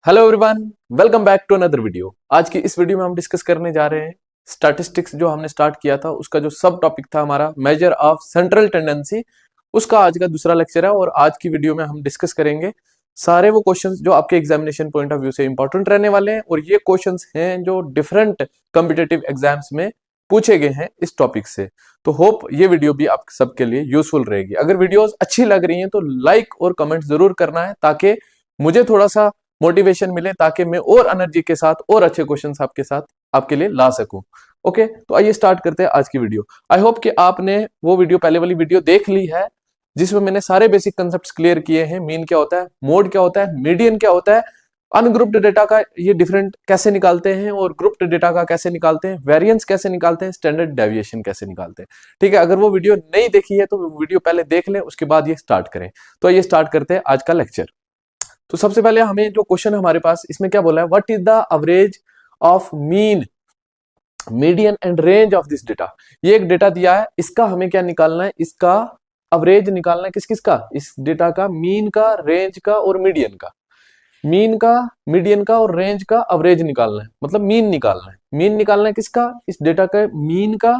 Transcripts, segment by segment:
Hello everyone, welcome back to another video. आज की इस वीडियो में हम डिस्कस करने जा रहे हैं स्टैटिस्टिक्स। जो हमने स्टार्ट किया था उसका जो सब टॉपिक था हमारा मेजर ऑफ सेंट्रल टेंडेंसी, उसका आज का दूसरा लेक्चर है। और आज की वीडियो में हम डिस्कस करेंगे सारे वो क्वेश्चंस जो आपके एग्जामिनेशन पॉइंट ऑफ व्यू से इंपॉर्टेंट रहने वाले हैं। और ये क्वेश्चंस हैं जो डिफरेंट कॉम्पिटिटिव एग्जाम्स में पूछे गए हैं इस टॉपिक से। तो होप ये वीडियो भी आप सबके लिए यूजफुल रहेगी। अगर वीडियोस अच्छी लग रही हैं तो लाइक और कमेंट जरूर करना है, ताकि मुझे थोड़ा सा मोटिवेशन मिले, ताकि मैं और एनर्जी के साथ और अच्छे क्वेश्चंस आपके साथ आपके लिए ला सकूं। ओके, तो आइए स्टार्ट करते हैं आज की वीडियो। आई होप कि आपने वो वीडियो, पहले वाली वीडियो देख ली है, जिसमें मैंने सारे बेसिक कंसेप्ट्स क्लियर किए हैं। मीन क्या होता है, मोड क्या होता है, मीडियन क्या होता है, अनग्रुप्ड डेटा का ये डिफरेंट कैसे निकालते हैं और ग्रुप्ड डेटा का कैसे निकालते हैं, वेरिएंस कैसे निकालते हैं, स्टैंडर्ड डेविएशन कैसे निकालते हैं। ठीक है, अगर वो वीडियो नहीं देखी है तो वीडियो पहले देख लें, उसके बाद ये स्टार्ट करें। तो ये स्टार्ट करते हैं आज का लेक्चर। तो सबसे पहले हमें जो क्वेश्चन हमारे पास इसमें क्या बोला है, what is the average of mean, median and range of this data. ये एक डेटा दिया है, इसका हमें क्या निकालना है, इसका एवरेज निकालना है। किस किस का, इस डेटा का, मीन का, रेंज का और मीडियन का। मीन का, मीडियन का और रेंज का एवरेज निकालना है, मतलब मीन निकालना है। मीन निकालना है किसका, इस डेटा का मीन का,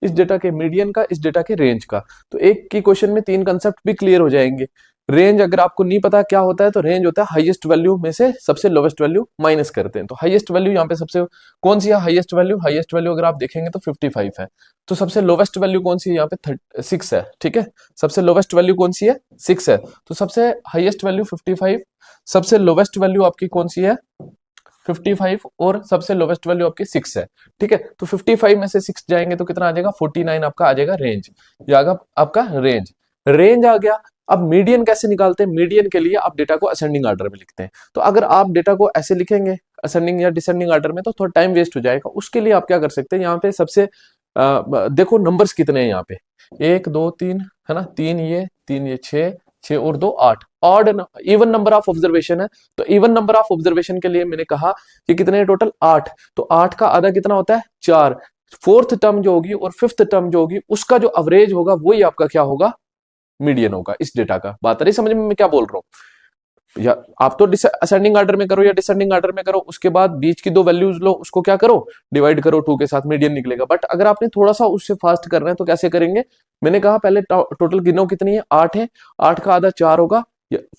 इस डेटा के मीडियन का, इस डेटा के रेंज का। तो एक की क्वेश्चन में तीन कंसेप्ट भी क्लियर हो जाएंगे। रेंज अगर आपको नहीं पता क्या होता है, तो रेंज होता है हाईएस्ट वैल्यू में से सबसे लोवेस्ट वैल्यू माइनस करते हैं। तो हाईएस्ट वैल्यू यहाँ पे सबसे कौन सी है, हाईएस्ट वैल्यू, हाईएस्ट वैल्यू अगर आप देखेंगे तो 55 है। तो सबसे लोवेस्ट वैल्यू कौन सी है, यहाँ पे 6 है। ठीक है, सबसे लोवेस्ट वैल्यू कौन सी है, 6 है। तो सबसे हाईएस्ट वैल्यू 55, सबसे लोवेस्ट वैल्यू आपकी कौन सी है, 55, और सबसे लोवेस्ट वैल्यू आपकी 6 है। ठीक है, तो 55 में से 6 जाएंगे तो कितना आ जाएगा, 49 आपका आ जाएगा रेंज। ये आगा आपका रेंज, रेंज आ गया। अब मीडियन कैसे निकालते हैं, मीडियन के लिए आप डेटा को असेंडिंग ऑर्डर में लिखते हैं। तो अगर आप डेटा को ऐसे लिखेंगे असेंडिंग या डिसेंडिंग ऑर्डर में, तो थोड़ा टाइम वेस्ट हो जाएगा। उसके लिए आप क्या कर सकते हैं, यहाँ पे सबसे देखो नंबर्स कितने हैं यहाँ पे, 1 2 3 है ना, 3 ये 6, 6 और 2 8। Odd even number of observation है, तो इवन नंबर ऑफ ऑब्जर्वेशन के लिए मैंने कहा कि कितने टोटल 8। तो 8 का आधा कितना होता है, 4। फोर्थ टर्म जो होगी और फिफ्थ टर्म जो होगी, उसका जो एवरेज होगा वही आपका क्या होगा, मीडियन होगा इस डेटा का। बात आ रही समझ में मैं क्या बोल रहा हूँ। या आप तो असेंडिंग ऑर्डर में करो या डिसेंडिंग ऑर्डर में करो, उसके बाद बीच की दो वैल्यूज लो, उसको क्या करो, डिवाइड करो 2 के साथ, मीडियन निकलेगा। बट अगर आपने थोड़ा सा उससे फास्ट करना है तो कैसे करेंगे, मैंने कहा पहले टोटल गिनो कितनी है, 8 है, 8 का आधा 4 होगा।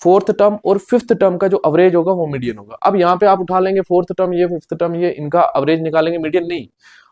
फोर्थ टर्म और फिफ्थ टर्म का जो एवरेज होगा वो मीडियन होगा। अब यहाँ पे आप उठा लेंगे फोर्थ टर्म ये, फिफ्थ टर्म ये, इनका एवरेज निकालेंगे, मीडियन नहीं।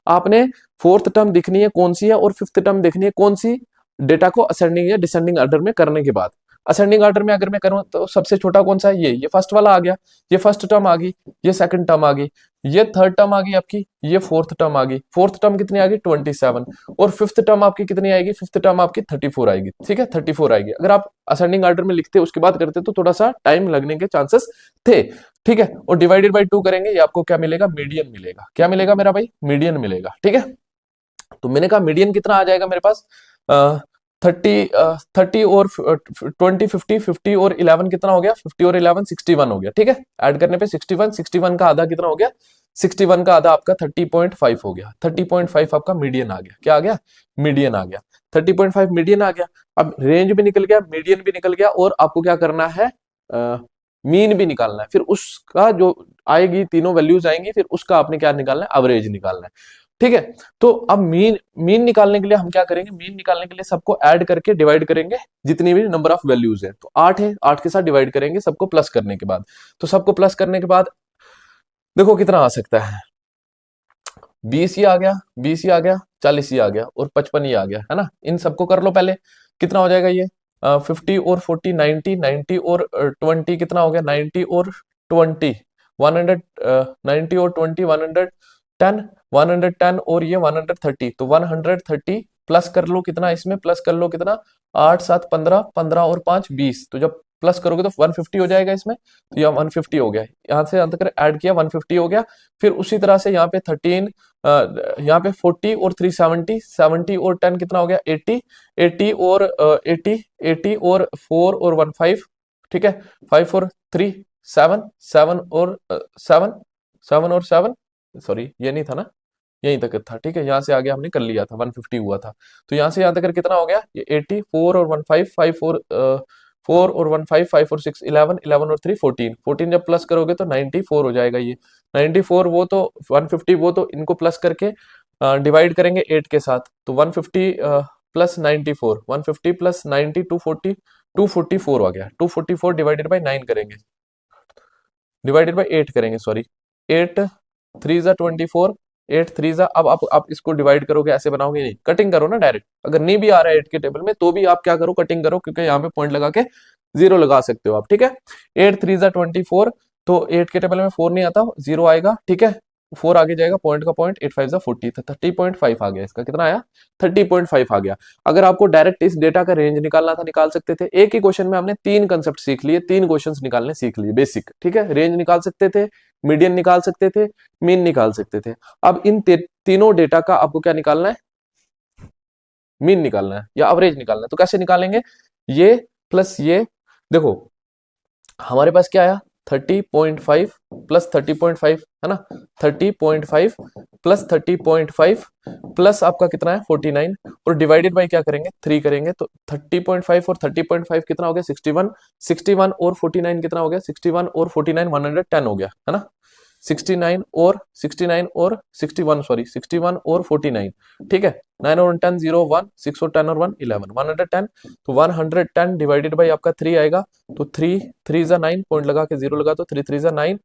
आपने फोर्थ टर्म दिखनी है कौन सी है और फिफ्थ टर्म देखनी है कौन सी, डेटा को असेंडिंग या डिसेंडिंग ऑर्डर में करने के बाद। असेंडिंग ऑर्डर में अगर मैं करूं तो सबसे छोटा कौन सा है, ये फर्स्ट वाला आ गया, ये फर्स्ट टर्म आ गई, ये सेकंड टर्म आ गई, ये थर्ड टर्म आ गई आपकी, ये फोर्थ टर्म आ गई। फोर्थ टर्म कितनी आ गई, 27। और फिफ्थ टर्म आपकी कितनी आएगी, फिफ्थ टर्म आपकी 34 आएगी। ठीक है, 34 आएगी। अगर आप असेंडिंग ऑर्डर में लिखते उसके बाद करते तो थोड़ा सा टाइम लगने के चांसेस थे। ठीक है, और डिवाइडेड बाई 2 करेंगे, ये आपको क्या मिलेगा, मीडियन मिलेगा। क्या मिलेगा मेरा भाई, मीडियन मिलेगा। ठीक है, तो मैंने कहा मीडियन कितना आ जाएगा मेरे पास, 30 और 20, 50, 50 और 11 कितना हो गया, 50 और 11 61 हो गया। ठीक है, ऐड करने पे 61 का आधा कितना हो गया, 61 का आधा आपका 30.5 हो गया। 30.5 आपका मीडियन आ गया। क्या आ गया, मीडियन आ गया। 30.5 मीडियन आ गया। अब रेंज भी निकल गया, मीडियन भी निकल गया, और आपको क्या करना है, मीन भी निकालना है। फिर उसका जो आएगी, तीनों वैल्यूज आएंगी, फिर उसका आपने क्या निकालना है, एवरेज निकालना है। ठीक है, तो अब मीन मीन निकालने के लिए हम क्या करेंगे, मीन निकालने के लिए सबको ऐड करके डिवाइड करेंगे, जितनी भी नंबर ऑफ वैल्यूज है। तो 8 है, 8 के साथ डिवाइड करेंगे सबको प्लस करने के बाद। तो सबको प्लस करने के बाद देखो कितना आ सकता है, 20 ही आ गया, 20 ही आ गया, 40 ही आ गया, और 55 ही आ गया, है ना। इन सबको कर लो पहले, कितना हो जाएगा ये, 50 और 40 90, 90 और 20 कितना हो गया, 90 और 20 100, 90 और 20 110, 110 और ये 130, तो 130 प्लस कर लो कितना, इसमें प्लस कर लो कितना, 8 7 15, 15 और 5 20। तो जब प्लस करोगे तो 150 हो जाएगा इसमें। तो यह 150 हो गया, यहाँ से अंत कर ऐड किया, 150 हो गया। फिर उसी तरह से यहाँ पे 13, यहाँ पे 40 और 3 70, 70 और 10 कितना हो गया, 80, 80 और 80, 80 और 4 और 1 5। ठीक है, 5 और 3 7, 7 और 7, 7 और 7, सॉरी ये नहीं था ना, यहीं तक था। ठीक है, यहाँ से आगे हमने कर लिया था, 150 हुआ था। तो यहाँ से यहाँ तक कितना हो गया, ये 84 और 1 5, 5 और 4 और 1 5, 5 और 6 11, 11 और 3 14, 14 जब प्लस करोगे तो 94 हो जाएगा ये 94। वो तो 150, वो तो इनको प्लस करके डिवाइड करेंगे 8 के साथ, तो 150 प्लस 94, 150 प्लस 90 240, 244 आ गया। 244 डिवाइडेड बाई 9 करेंगे, डिवाइडेड बाई 8 करेंगे, सॉरी 8 3 जा 24, 8 3 जा, अब आप इसको डिवाइड करोगे, ऐसे बनाओगे नहीं, कटिंग करो ना डायरेक्ट। अगर नहीं भी आ रहा है 8 के टेबल में तो भी आप क्या करो, कटिंग करो, क्योंकि यहाँ पे पॉइंट लगा के 0 लगा सकते हो आप, ठीक है। 8 3 जा 24, तो 8 के टेबल में 4 नहीं आता, 0 आएगा, ठीक है। 4 आगे जाएगा, पॉइंट का पॉइंट, 8 5 जा 40, तो 30.5 आ गया। इसका कितना आया, 30.5 आ गया। अगर आपको डायरेक्ट इस डेटा का रेंज निकालना था, निकाल सकते थे। एक ही क्वेश्चन में हमने 3 कंसेप्ट सीख लिए, 3 क्वेश्चंस निकालने सीख लिए बेसिक, ठीक है। रेंज निकाल सकते थे, मीडियन निकाल सकते थे, मीन निकाल सकते थे। अब इन तीनों डेटा का आपको क्या निकालना है, मीन निकालना है या एवरेज निकालना है। तो कैसे निकालेंगे, ये प्लस ये, देखो हमारे पास क्या आया 30.5 प्लस 30.5 है ना, 30.5 प्लस 30.5 प्लस आपका कितना है 49, और डिवाइडेड बाय क्या करेंगे 3 करेंगे, तो 30.5 और 30.5 कितना हो गया 61, 61 और 49 कितना हो गया 61 और 49 110 हो गया है ना। 69 और 61 सॉरी 61 और 49, ठीक है। 9 और 10 0 1, 6 और 10 और 1 11, 110, तो 110 डिवाइडेड बाई आपका 3 आएगा, तो 3 3 जा 9, पॉइंट लगा के 0 लगा, तो 3 3 जा 9,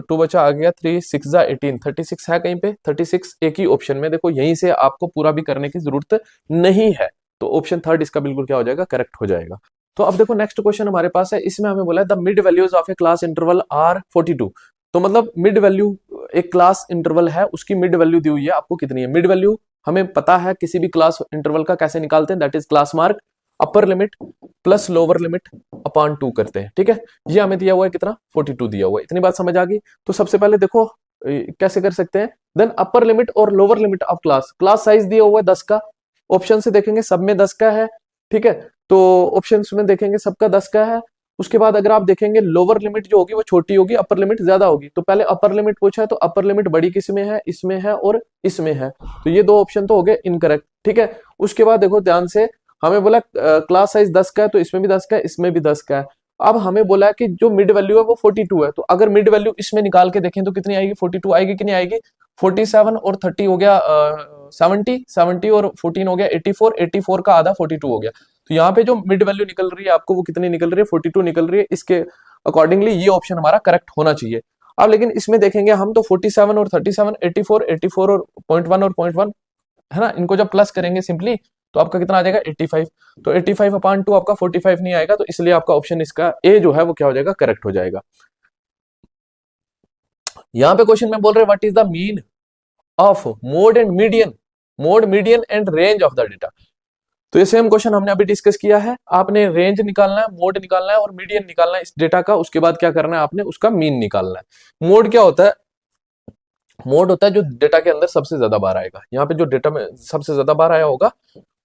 2 बचा आ गया, 3 6 जा 18, 36 है कहीं पे, 36 एक ही ऑप्शन में, देखो यहीं से आपको पूरा भी करने की जरूरत नहीं है, तो ऑप्शन थर्ड इसका बिल्कुल क्या हो जाएगा, करेक्ट हो जाएगा। तो अब देखो नेक्स्ट क्वेश्चन हमारे पास है, इसमें हमें बोला है the mid values of a class interval are 42, तो मतलब मिड वैल्यू, एक क्लास इंटरवल है उसकी मिड वैल्यू दी हुई है, आपको कितनी है मिड वैल्यू, हमें पता है किसी भी क्लास इंटरवल का कैसे निकालते हैं, that is class mark upper limit plus lower limit upon 2 करते हैं, ठीक है। ये हमें दिया हुआ है कितना 42 दिया हुआ है, इतनी बात समझ आ गई। तो सबसे पहले देखो कैसे कर सकते हैं, देन अपर लिमिट और lower limit of class, class size दिया हुआ है 10 का, ऑप्शन से देखेंगे सब में 10 का है, ठीक है। तो ऑप्शन में देखेंगे सबका 10 का है, उसके बाद अगर आप देखेंगे लोअर लिमिट जो होगी वो छोटी होगी, अपर लिमिट ज्यादा होगी, तो पहले अपर लिमिट पूछा है तो अपर लिमिट बड़ी किस में है, इसमें है और इसमें है, तो ये दो ऑप्शन तो हो गए इनकरेक्ट, ठीक है। उसके बाद देखो ध्यान से, हमें बोला क्लास साइज 10 का है, तो इसमें भी 10 का है, इसमें भी 10 का है। अब हमें बोला है कि जो मिड वैल्यू है वो 42 है, तो अगर मिड वैल्यू इसमें निकाल के देखें तो कितनी आएगी 42 आएगी कि नहीं आएगी, 47 और 30 हो गया 70, 70 और 14 हो गया 84, 84 का आधा 42 हो गया, तो यहाँ पे जो मिड वैल्यू निकल रही है आपको वो कितनी निकल रही है 42 निकल रही है, इसके अकॉर्डिंगली ये ऑप्शन हमारा करेक्ट होना चाहिए। अब लेकिन इसमें देखेंगे हम तो 47 और 37, 84, 84 और 0.1 और 0.1 है ना, इनको जब प्लस करेंगे सिंपली तो आपका कितना आ जाएगा 85, तो 85 अपॉन 2 आपका 45 नहीं आएगा, तो इसलिए आपका ऑप्शन इसका ए जो है वो क्या हो जाएगा, करेक्ट हो जाएगा। यहाँ पे क्वेश्चन में बोल रहे what is the mean of mode and median, mode median and range of the data, तो ये सेम क्वेश्चन हमने अभी डिस्कस किया है, आपने रेंज निकालना है, मोड निकालना है और मीडियन निकालना है इस डेटा का, उसके बाद क्या करना है आपने उसका मीन निकालना है। मोड क्या होता है, मोड होता है जो डेटा के अंदर सबसे ज्यादा बार आएगा, यहाँ पे जो डेटा में सबसे ज्यादा बार आया होगा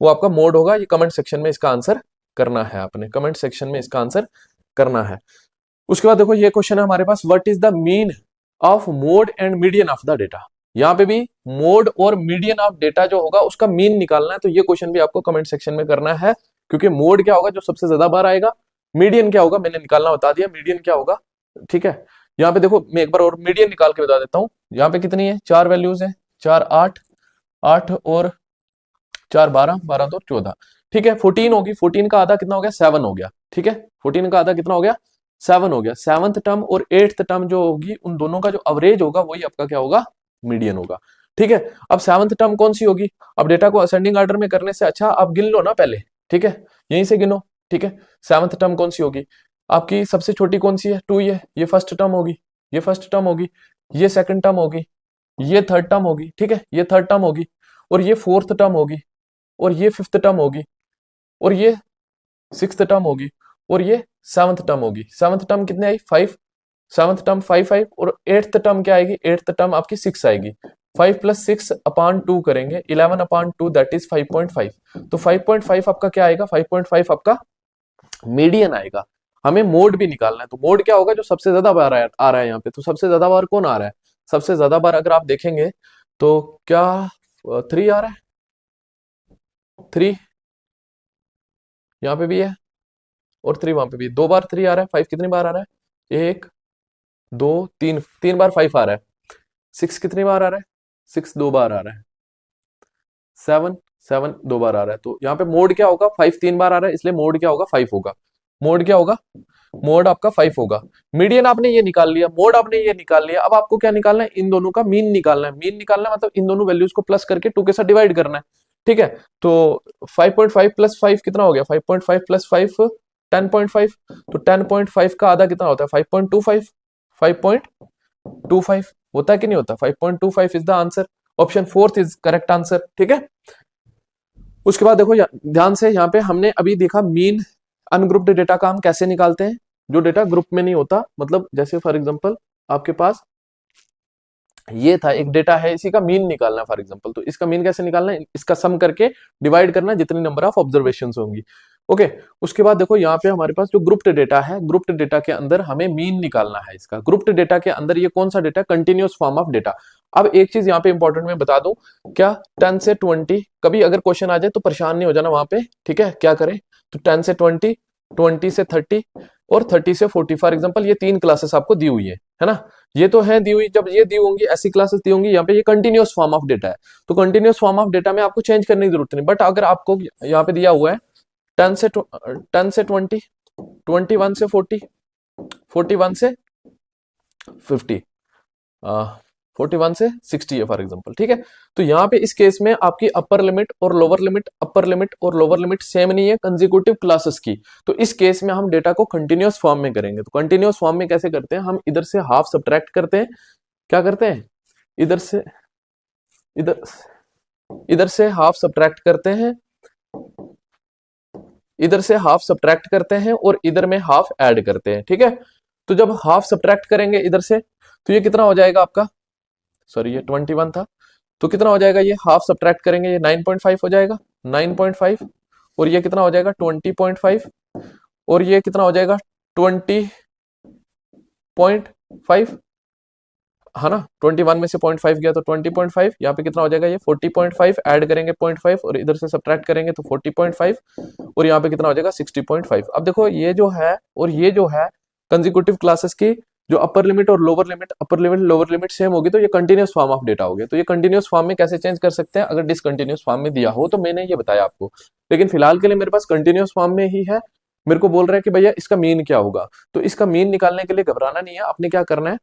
वो आपका मोड होगा। ये कमेंट सेक्शन में इसका आंसर करना है, आपने कमेंट सेक्शन में इसका आंसर करना है। उसके बाद देखो ये क्वेश्चन है हमारे पास, what is the mean of mode and median of the data, यहाँ पे भी मोड और मीडियन ऑफ डेटा जो होगा उसका मीन निकालना है, तो ये क्वेश्चन भी आपको कमेंट सेक्शन में करना है, क्योंकि मोड क्या होगा जो सबसे ज्यादा बार आएगा, मीडियन क्या होगा मैंने निकालना बता दिया, मीडियन क्या होगा, ठीक है। यहाँ पे देखो मैं एक बार और मीडियन निकाल के बता देता हूँ, यहाँ पे कितनी है 4 वैल्यूज है, 4 8, 8 और 4 12, 12 तो 14, ठीक है। 14 होगी, 14 का आधा कितना हो गया 7 हो गया, ठीक है। 14 का आधा कितना हो गया 7 हो गया, सेवंथ टर्म और एट्थ टर्म जो होगी उन दोनों का जो एवरेज होगा वही आपका क्या होगा, मीडियन होगा, ठीक है। अब सेवंथ टर्म कौन सी होगी, अब डेटा को असेंडिंग ऑर्डर में करने से अच्छा आप गिन लो ना पहले, ठीक है, यहीं से गिनो, ठीक है। सेवंथ टर्म कौन सी होगी आपकी, सबसे छोटी कौन सी है 2, ये फर्स्ट टर्म होगी, ये फर्स्ट टर्म होगी, ये सेकंड टर्म होगी, ये थर्ड टर्म होगी, ठीक है, ये थर्ड टर्म होगी, और ये फोर्थ टर्म होगी, और ये फिफ्थ टर्म होगी, और ये सिक्स्थ टर्म होगी, और ये सेवंथ टर्म होगी। सेवंथ टर्म कितने आई 5, सेवंथ टर्म 5 5, और एट्थ टर्म क्या आएगी, एट्थ टर्म आपकी 6 आएगी, 5 प्लस 6 अपॉन 2 करेंगे, 11 अपॉन 2 दैट इज 5.5, तो 5.5 आपका क्या आएगा, 5.5 आपका मीडियन आएगा। हमें मोड भी निकालना है, तो मोड क्या होगा जो सबसे ज्यादा बार आ रहा है यहाँ पे, तो सबसे ज्यादा बार कौन आ रहा है, सबसे ज्यादा बार अगर आप देखेंगे तो क्या 3 आ रहा है, 3 यहाँ पे भी है, और 3 वहां पे भी, 2 बार 3 आ रहा है। 5 कितनी बार आ रहा है? 1 2 3, 3 बार 5 आ रहा है। 6 कितनी बार आ रहा है? 6 2 बार आ रहा है। 7 7 2 बार आ रहा है। तो यहाँ पे मोड क्या होगा? 5 3 बार आ रहा है, इसलिए मोड क्या होगा? 5 होगा। मोड क्या होगा? मोड आपका 5 होगा। मीडियन आपने ये निकाल लिया, मोड आपने ये निकाल लिया। अब आपको क्या निकालना है? इन दोनों का मीन निकालना है। मीन निकालना है मतलब इन दोनों वैल्यूज को प्लस करके 2 के साथ डिवाइड करना है। ठीक है, तो 5.5 प्लस 5 कितना हो गया? 5.5 प्लस 5 10.5। तो 10.5 का आधा कितना होता है? 5.25। 5.25 होता है कि नहीं होता? 5.25 is the answer. Option 4 is correct answer. ठीक है, उसके बाद देखो ध्यान से, यहाँ पे हमने अभी देखा मीन अनग्रुप्ड डेटा का हम कैसे निकालते हैं, जो डेटा ग्रुप में नहीं होता। मतलब जैसे फॉर एग्जांपल आपके पास ये था, एक डेटा है, इसी का मीन निकालना है फॉर एग्जांपल। तो इसका मीन कैसे निकालना है? इसका सम करके डिवाइड करना है जितनी नंबर ऑफ ऑब्जर्वेशंस होंगी। ओके, उसके बाद देखो यहाँ पे हमारे पास जो ग्रुप्ड डेटा है, ग्रुप्ड डेटा के अंदर हमें मीन निकालना है इसका। ग्रुप्ड डेटा के अंदर ये कौन सा data? Continuous form of data. अब एक चीज यहाँ पे इंपॉर्टेंट मैं बता दूं, क्या 10 से 20 कभी अगर क्वेश्चन आ जाए तो परेशान नहीं हो जाना वहां पे। ठीक है, क्या करें? तो 10 से 20, 20 से 30 और 30 से 40 फॉर एग्जांपल, ये 3 क्लासेस आपको दी हुई है ना? ये तो है दी हुई, जब ये दी होंगी ऐसी क्लासेस दी होंगी, यहाँ पे ये कंटिन्यूअस फॉर्म ऑफ डेटा है। तो कंटिन्यूअस फॉर्म ऑफ डेटा में आपको चेंज करने की जरूरत नहीं। बट अगर आपको यहाँ पे दिया हुआ है 10 से 20, 21 से 40, 41 से 50, 41 से 60 है फॉर एग्जांपल। ठीक है, तो यहाँ पे इस केस में आपकी अपर लिमिट और लोअर लिमिट, अपर लिमिट और लोअर लिमिट सेम नहीं है कंसेक्यूटिव क्लासेस की। तो इस केस में हम डेटा को कंटिन्यूअस फॉर्म में करेंगे। तो कंटिन्यूअस फॉर्म में कैसे करते हैं? हम इधर से हाफ सब्ट्रैक्ट करते हैं। क्या करते हैं? इधर से इधर इधर से हाफ सब्ट्रैक्ट करते हैं, इधर से हाफ सब्ट्रैक्ट करते हैं और इधर में हाफ ऐड करते हैं। ठीक है, तो जब हाफ सब्ट्रैक्ट करेंगे इधर से, तो ये कितना हो जाएगा आपका? सॉरी, ये 21 था, तो कितना हो जाएगा? ये हाफ सब्ट्रैक्ट करेंगे, ये 9.5 हो जाएगा। 9.5 और ये कितना हो जाएगा? 20.5 और ये कितना हो जाएगा? 20.5, है ना? 21 में से 0.5 गया तो 20.5। यहाँ पे कितना हो जाएगा? ये 40.5 ऐड करेंगे 0.5 और इधर से सब्ट्रैक्ट करेंगे तो 40.5 और यहाँ पे कितना हो जाएगा? 60.5। अब देखो ये जो है और ये जो है कंसेक्यूटिव क्लासेस की जो अपर लिमिट और lower limit, upper limit lower limit same होगी, तो ये कंटिन्यूअस फॉर्म ऑफ डेटा हो गया। तो ये कंटिन्यूअस फॉर्म में कैसे चेंज कर सकते हैं? अगर डिसकंटिन्यूअस फॉर्म में दिया हो तो मैंने ये बताया आपको, लेकिन फिलहाल के लिए मेरे पास कंटिन्यूअस फॉर्म में ही है। मेरे को बोल रहा है कि भैया इसका मीन क्या होगा, तो इसका मीन निकालने के लिए घबराना नहीं है। आपने क्या करना है?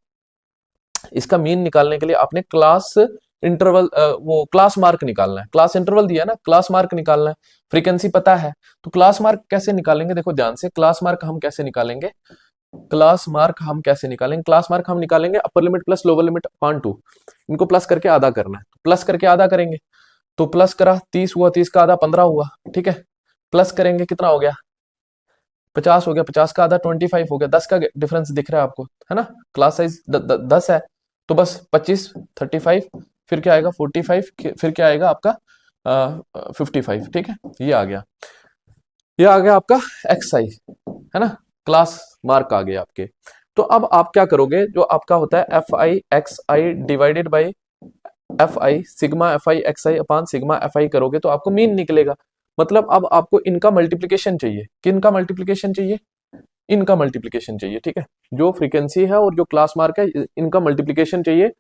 इसका मीन निकालने के लिए आपने क्लास इंटरवल, वो क्लास मार्क निकालना है। क्लास इंटरवल दिया ना, क्लास मार्क निकालना है। फ्रीक्वेंसी पता है, तो क्लास मार्क कैसे निकालेंगे? देखो ध्यान से, क्लास मार्क हम कैसे निकालेंगे? क्लास मार्क हम कैसे निकालेंगे? क्लास मार्क हम निकालेंगे upper limit plus lower limit upon 2, इनको प्लस करके आधा करना है। प्लस करके आधा करेंगे तो प्लस करा 30 हुआ, 30 का आधा 15 हुआ। ठीक है, प्लस करेंगे कितना हो गया? 50 हो गया, 50 का आधा 25 हो गया। 10 का डिफरेंस दिख रहा है आपको, है ना? क्लास साइज 10 है, तो बस 25 35, फिर क्या आएगा? 45, फिर क्या आएगा आपका? 55। ठीक है, ये आ गया, ये आ गया आपका एक्स आई, है ना? क्लास मार्क आ गए आपके। तो अब आप क्या करोगे? जो आपका होता है F I x I divided by F I, sigma F I x I upon sigma F आई करोगे तो आपको मीन निकलेगा। मतलब अब आपको इनका मल्टीप्लीकेशन चाहिए। किनका मल्टीप्लीकेशन चाहिए? इनका मल्टीप्लीकेशन चाहिए। ठीक है, जो फ्रीक्वेंसी है और जो क्लास मार्क है, इनका मल्टीप्लीकेशन चाहिए।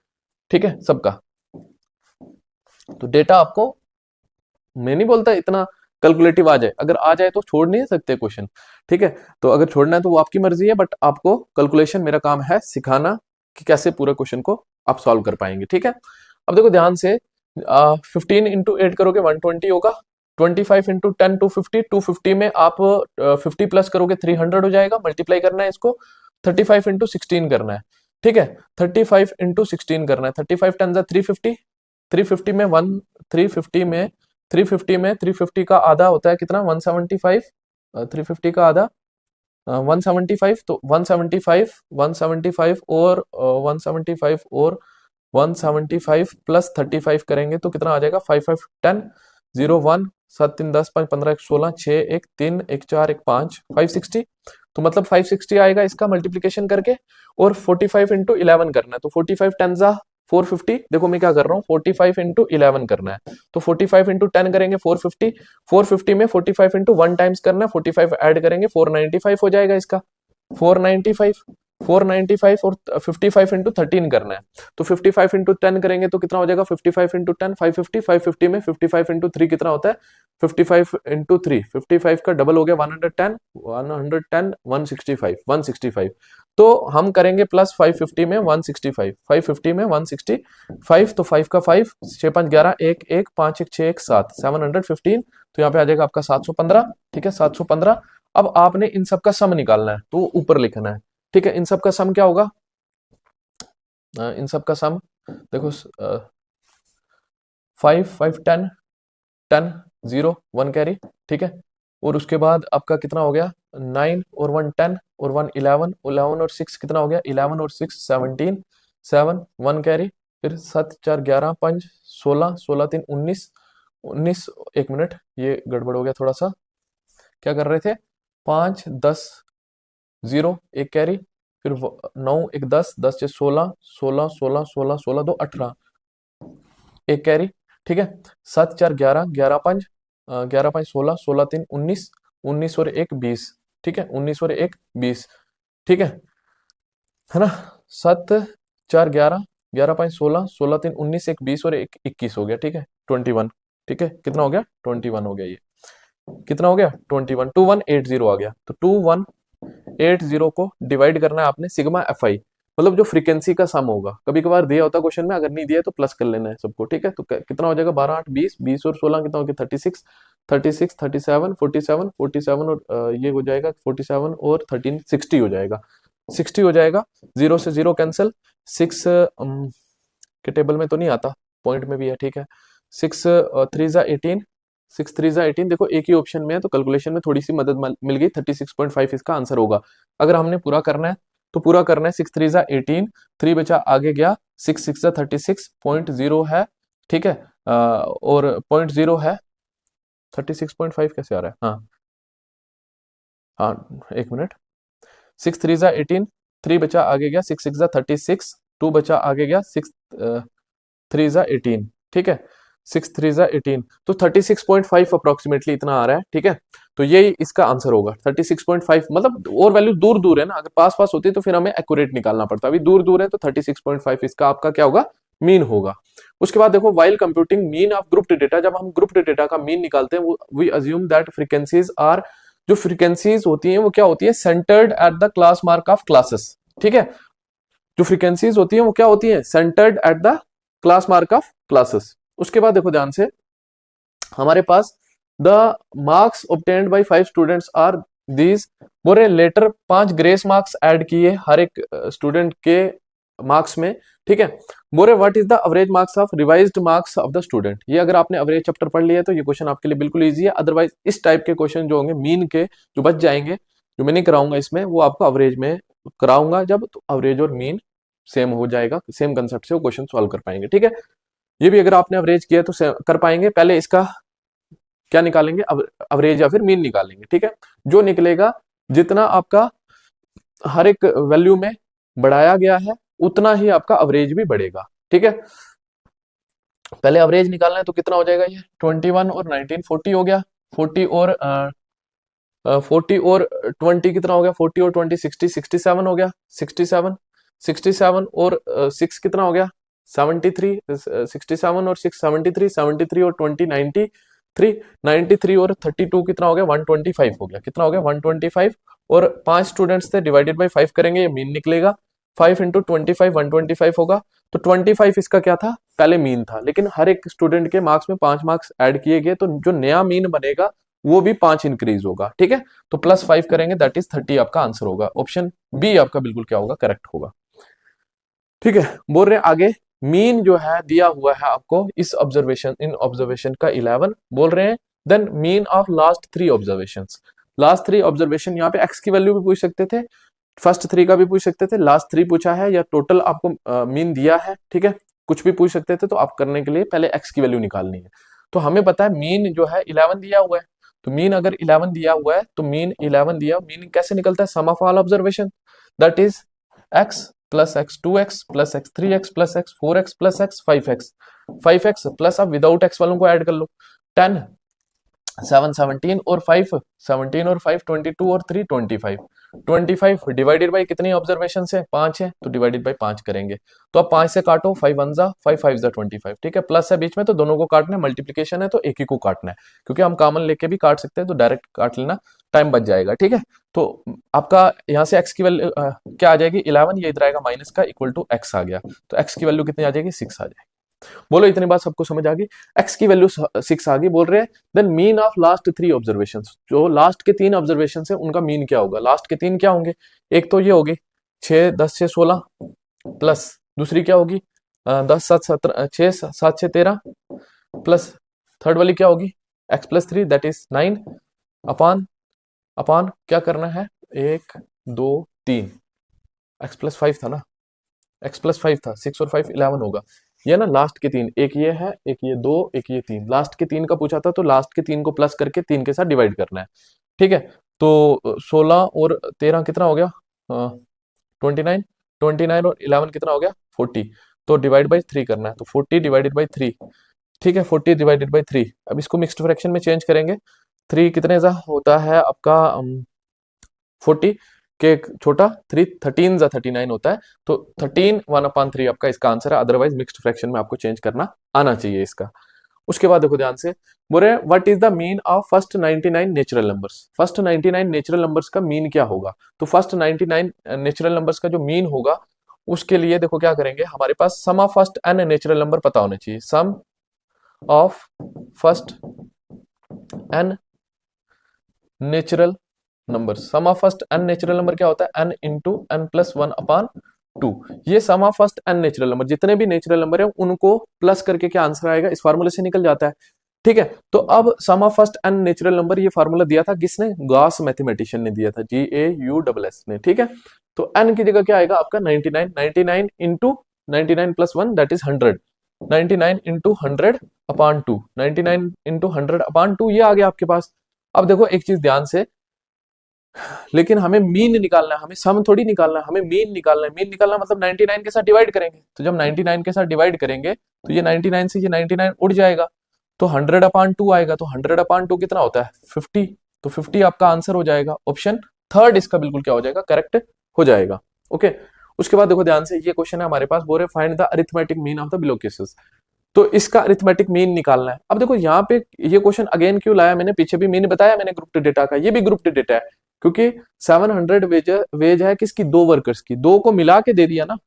ठीक है, सबका। तो डेटा आपको, मैं नहीं बोलता इतना कैलकुलेटिव आ जाए, अगर आ जाए तो छोड़ नहीं सकते क्वेश्चन। ठीक है, तो अगर छोड़ना है तो वो आपकी मर्जी है, बट आपको कैलकुलेशन, मेरा काम है सिखाना कि कैसे पूरे क्वेश्चन को आप सॉल्व कर पाएंगे। ठीक है, अब देखो ध्यान से, 15 इंटू 8 करोगे 120 होगा। 25 इंटू 10 250, 250 में आप 50 प्लस करोगे 300 हो जाएगा। मल्टीप्लाई करना है इसको, 35 इंटू 16 करना है। ठीक है, 35 इंटू 16 करना है। 35 10 350, 350 में 350 का आधा होता है कितना? 175। 350 का आधा 175, तो 175 175 और 175 और 175 प्लस 35 करेंगे तो कितना आ जाएगा? 5 5 10 0 1 7 3 10 5 15 1 16 6 1 3 1 4 1 5 560। तो मतलब 560 आएगा इसका मल्टीप्लीकेशन करके, और 45 इंटू 11 करना है। तो 45 10 450, देखो मैं क्या कर रहा हूँ 45 इंटू 11 करना है, तो 45 इंटू 10 करेंगे 450, 450 में 45 इंटू 1 टाइम्स करना है, 45 ऐड करेंगे 495 हो जाएगा इसका, 495, 495 और 55 इंटू 13 करना है, तो 55 इंटू 10 करेंगे तो कितना हो जाएगा 55 इंटू 10 550, 550 में 55 इंटू 3 कितना होता है 55 इंटू 3, 55 का डबल हो गया 110, 110 165, 165, तो हम करेंगे प्लस 550 में 165, 550 में 165, तो 5 का 5, 6 5 11, 1 1 5 1 6 1 7, 715, तो यहाँ पे आ जाएगा आपका 715, ठीक है 715। अब आपने इन सब का सम निकालना है तो ऊपर लिखना है, ठीक है। इन सब का सम क्या होगा, इन सब का सम देखो 5 5 10 10 0 1 कैरी, ठीक है, और उसके बाद आपका कितना हो गया 9 और 1 10 और 1 11, 11 और 6 कितना हो गया 11 और 6 17, 7 1 कैरी, फिर 7 4 11 5 16, 16 3 19, 19, एक मिनट ये गड़बड़ हो गया थोड़ा सा, क्या कर रहे थे 5 10 0 एक कैरी, फिर 9 1 10, 10 से 16, 16 16 16 16 2 18 एक कैरी, ठीक है, 7 4 11, 11 5, 11 5 16, 16 3 19, 19 और 1 20, ठीक है 19 और 1 20, ठीक है ना, 7 4 11, 11 5 16, 16 3 19, 1 20 और 1 21 हो गया, ठीक है 21, ठीक है कितना हो गया 21 हो गया, ये कितना हो गया 21, 2180 आ गया, तो 2180 को डिवाइड करना है आपने सिग्मा एफ आई, मतलब जो फ्रीक्वेंसी का सम होगा, कभी कभार दिया होता क्वेश्चन में, अगर नहीं दिया तो प्लस कर लेना है सबको, ठीक है, तो कितना हो जाएगा 12 8 20, 20 और 16 कितना हो गया 36, 36 37 47, 47 और ये हो जाएगा 47 और 13 60 हो जाएगा, 60 हो जाएगा, 0 से 0 कैंसिल, 6 के टेबल में तो नहीं आता, पॉइंट में भी है, ठीक है, 6 3 जा 18, 6 3 जा 18, देखो एक ही ऑप्शन में है तो कैलकुलेशन में थोड़ी सी मदद मिल गई, 36.5 इसका आंसर होगा। अगर हमने पूरा करना है तो पूरा करना है, 6 3 जा 18, 3 बचा आगे गया, 6 6 जा 36.0 है, ठीक है, और 0.0 है, 36.5 कैसे आ रहा है, हाँ हाँ एक मिनट, 6 3 जा 18, 3 बचा आगे गया, 6 6 जा 36, 2 बचा आगे गया, 6 3 जा 18, ठीक है, 6 3 जा 18, तो 36.5 अप्रोक्सीमेटली इतना आ रहा है, ठीक है, तो ये इसका आंसर होगा 36.5, मतलब और वैल्यू दूर दूर है ना, अगर पास पास होती तो फिर हमें एक्यूरेट निकालना पड़ता, अभी दूर दूर है तो 36.5 इसका आपका क्या होगा मीन होगा। उसके बाद देखो while computing mean of grouped data, जब हम ग्रुप्ड डेटा का मीन निकालते हैं we assume that frequencies are, जो फ्रीक्वेंसीज होती हैं वो क्या होती है centred at the class mark of classes, ठीक है, जो फ्रीक्वेंसीज होती हैं वो क्या होती हैं centred at the class mark of classes. उसके बाद देखो ध्यान से, हमारे पास the marks obtained by 5 students are these, बोले लेटर 5 ग्रेस मार्क्स ऐड किए हर एक स्टूडेंट के मार्क्स में, ठीक है, बोरे what is the average marks of revised marks of the student, ये अगर आपने एवरेज चैप्टर पढ़ लिया तो ये क्वेश्चन आपके लिए बिल्कुल इजी है, अदरवाइज इस टाइप के क्वेश्चन जो होंगे मीन के जो बच जाएंगे, जो मैं नहीं कराऊंगा इसमें, वो आपको एवरेज में कराऊंगा जब, तो एवरेज और मीन सेम हो जाएगा, सेम कंसेप्ट से वो क्वेश्चन सॉल्व कर पाएंगे, ठीक है, ये भी अगर आपने एवरेज किया तो कर पाएंगे। पहले इसका क्या निकालेंगे एवरेज या फिर मीन निकालेंगे, ठीक है, जो निकलेगा जितना आपका हर एक वैल्यू में बढ़ाया गया है उतना ही आपका एवरेज भी बढ़ेगा, ठीक है, पहले एवरेज निकालना है तो कितना हो जाएगा ये 21 और 19 40 हो गया, 40 और 40 और 20 कितना हो गया 40 और 20 60 67 हो गया, 67 67 और 6 कितना हो गया 73, 67 और 6 73, 73 और 20 93, 93 और 32 कितना हो गया 125 हो गया, कितना हो गया 125, और 5 स्टूडेंट्स थे डिवाइडेड बाय 5 करेंगे ये मीन निकलेगा, 5 इंटू 25 125 होगा, तो 25 इसका क्या था पहले मीन था, लेकिन हर एक स्टूडेंट के मार्क्स में 5 मार्क्स ऐड किए गए तो जो नया मीन बनेगा वो भी 5 इंक्रीज होगा, ठीक है, तो प्लस 5 करेंगे दैट इज 30 आपका आंसर होगा, ऑप्शन बी आपका बिल्कुल क्या होगा करेक्ट होगा, ठीक है। बोल रहे आगे मीन जो है दिया हुआ है आपको इस ऑब्जर्वेशन इन ऑब्जर्वेशन का 11 बोल रहे हैं, then mean of last 3 observations, last 3 observation, यहाँ पे एक्स की वैल्यू भी पूछ सकते थे, फर्स्ट 3 का भी पूछ सकते थे, लास्ट 3 पूछा है या टोटल आपको मीन दिया है, ठीक है, कुछ भी पूछ सकते थे, तो आप करने के लिए पहले एक्स की वैल्यू निकालनी है, तो हमें पता है मीन जो है 11 दिया हुआ है, तो मीन अगर 11 दिया हुआ है तो मीन 11 दिया, मीन कैसे निकलता है sum of all observation that is x plus x 2x plus x 3x plus x 4x plus x 5x plus आप विदाउट एक्स वालों को ऐड कर लो। 10 7 17 और 5 17 और 5 22 और 3 25 25 डिवाइडेड बाई कितनी ऑब्जर्वेशन है 5 है तो डिवाइडेड बाई 5 करेंगे। तो अब 5 से काटो 5 1 जा 5 5 जा 25 ठीक है। प्लस है बीच में तो दोनों को काटना है, मल्टीप्लीकेशन है तो एक ही को काटना है, क्योंकि हम कॉमन लेके भी काट सकते हैं तो डायरेक्ट काट लेना, टाइम बच जाएगा ठीक है। तो आपका यहाँ से x की वैल्यू क्या आ जाएगी 11, ये इधर आएगा माइनस का इक्वल टू x आ गया, तो x की वैल्यू कितनी आ जाएगी 6 आ जाएगी। बोलो इतनी बात सबको समझ आ गई, x की वैल्यू 6 आ गई। बोल रहे हैं then mean of last 3 observations, जो लास्ट के 3 ऑब्जर्वेशन है उनका मीन क्या होगा। लास्ट के 3 क्या होंगे, एक तो ये होगी 6 10 से 16 प्लस दूसरी क्या होगी 10 7 17 6 7 6 13 प्लस थर्ड वाली क्या होगी x प्लस 3 दैट इज 9 अपान अपान क्या करना है 1 2 3 x प्लस 5 था ना, x प्लस 5 था, 6 और 5 11 होगा। ये ना लास्ट के 3, एक ये है एक ये 2 एक ये 3, लास्ट के 3 का पूछा था तो लास्ट के 3 को प्लस करके 3 के साथ डिवाइड करना है ठीक है। तो 16 और 13 कितना हो गया 29, 29 और 11 कितना हो गया 40, तो डिवाइड बाई 3 करना है, तो 40 डिवाइडेड बाई 3 ठीक है, 40 डिवाइडेड बाई 3। अब इसको मिक्स्ड फ्रैक्शन में चेंज करेंगे, 3 कितने सा होता है आपका 40 के छोटा 3 13 जा 39 होता है, तो 13 1/3 आपका इसका आंसर है। अदरवाइज मिक्स्ड फ्रैक्शन में आपको चेंज करना आना चाहिए इसका। उसके बाद देखो ध्यान से, बोल रहे what is the mean of first 99 natural numbers. First 99 natural numbers का मीन क्या होगा, तो फर्स्ट 99 नेचुरल नंबर्स का जो मीन होगा उसके लिए देखो क्या करेंगे, हमारे पास sum of first n natural number पता होने चाहिए। Sum of first n natural number, sum of first n natural number क्या होता है n इंटू एन प्लस 1/2। ये sum of first n natural number, जितने भी नेचुरल नंबर है उनको प्लस करके क्या आंसर आएगा इस फार्मूले से निकल जाता है ठीक है। तो अब sum of first n natural number ये फार्मूला दिया था किसने, गॉस मैथमेटिशियन ने दिया था, GAUSS ने ठीक है। तो n की जगह क्या आएगा आपका 99, 99 into 99 plus 1 that is 100, 99 into 100/2, 99 into 100/2 ये आ गया आपके पास। अब देखो एक चीज ध्यान से, लेकिन हमें मीन निकालना है, हमें सम थोड़ी निकालना है, हमें मीन निकालना है। मीन निकालना मतलब 99 के साथ डिवाइड करेंगे, तो जब 99 के साथ डिवाइड करेंगे तो ये 99 से ये 99 उड़ जाएगा, तो 100/2 आएगा, तो 100/2 कितना होता है 50, तो 50 आपका आंसर हो जाएगा। ऑप्शन थर्ड इसका बिल्कुल क्या हो जाएगा करेक्ट हो जाएगा ओके। उसके बाद देखो ध्यान से, ये क्वेश्चन है हमारे पास, बोल रहे find the arithmetic mean of the below cases, तो इसका अरिथमेटिक मीन निकालना है। अब देखो यहाँ पे ये क्वेश्चन अगेन क्यों लाया, मैंने पीछे भी मीन बताया मैंने ग्रुप्ड डेटा का, ये भी ग्रुप्ड डेटा है क्योंकि 700 वेज है किसकी, 2 वर्कर्स की, 2 को मिला के दे दिया ना,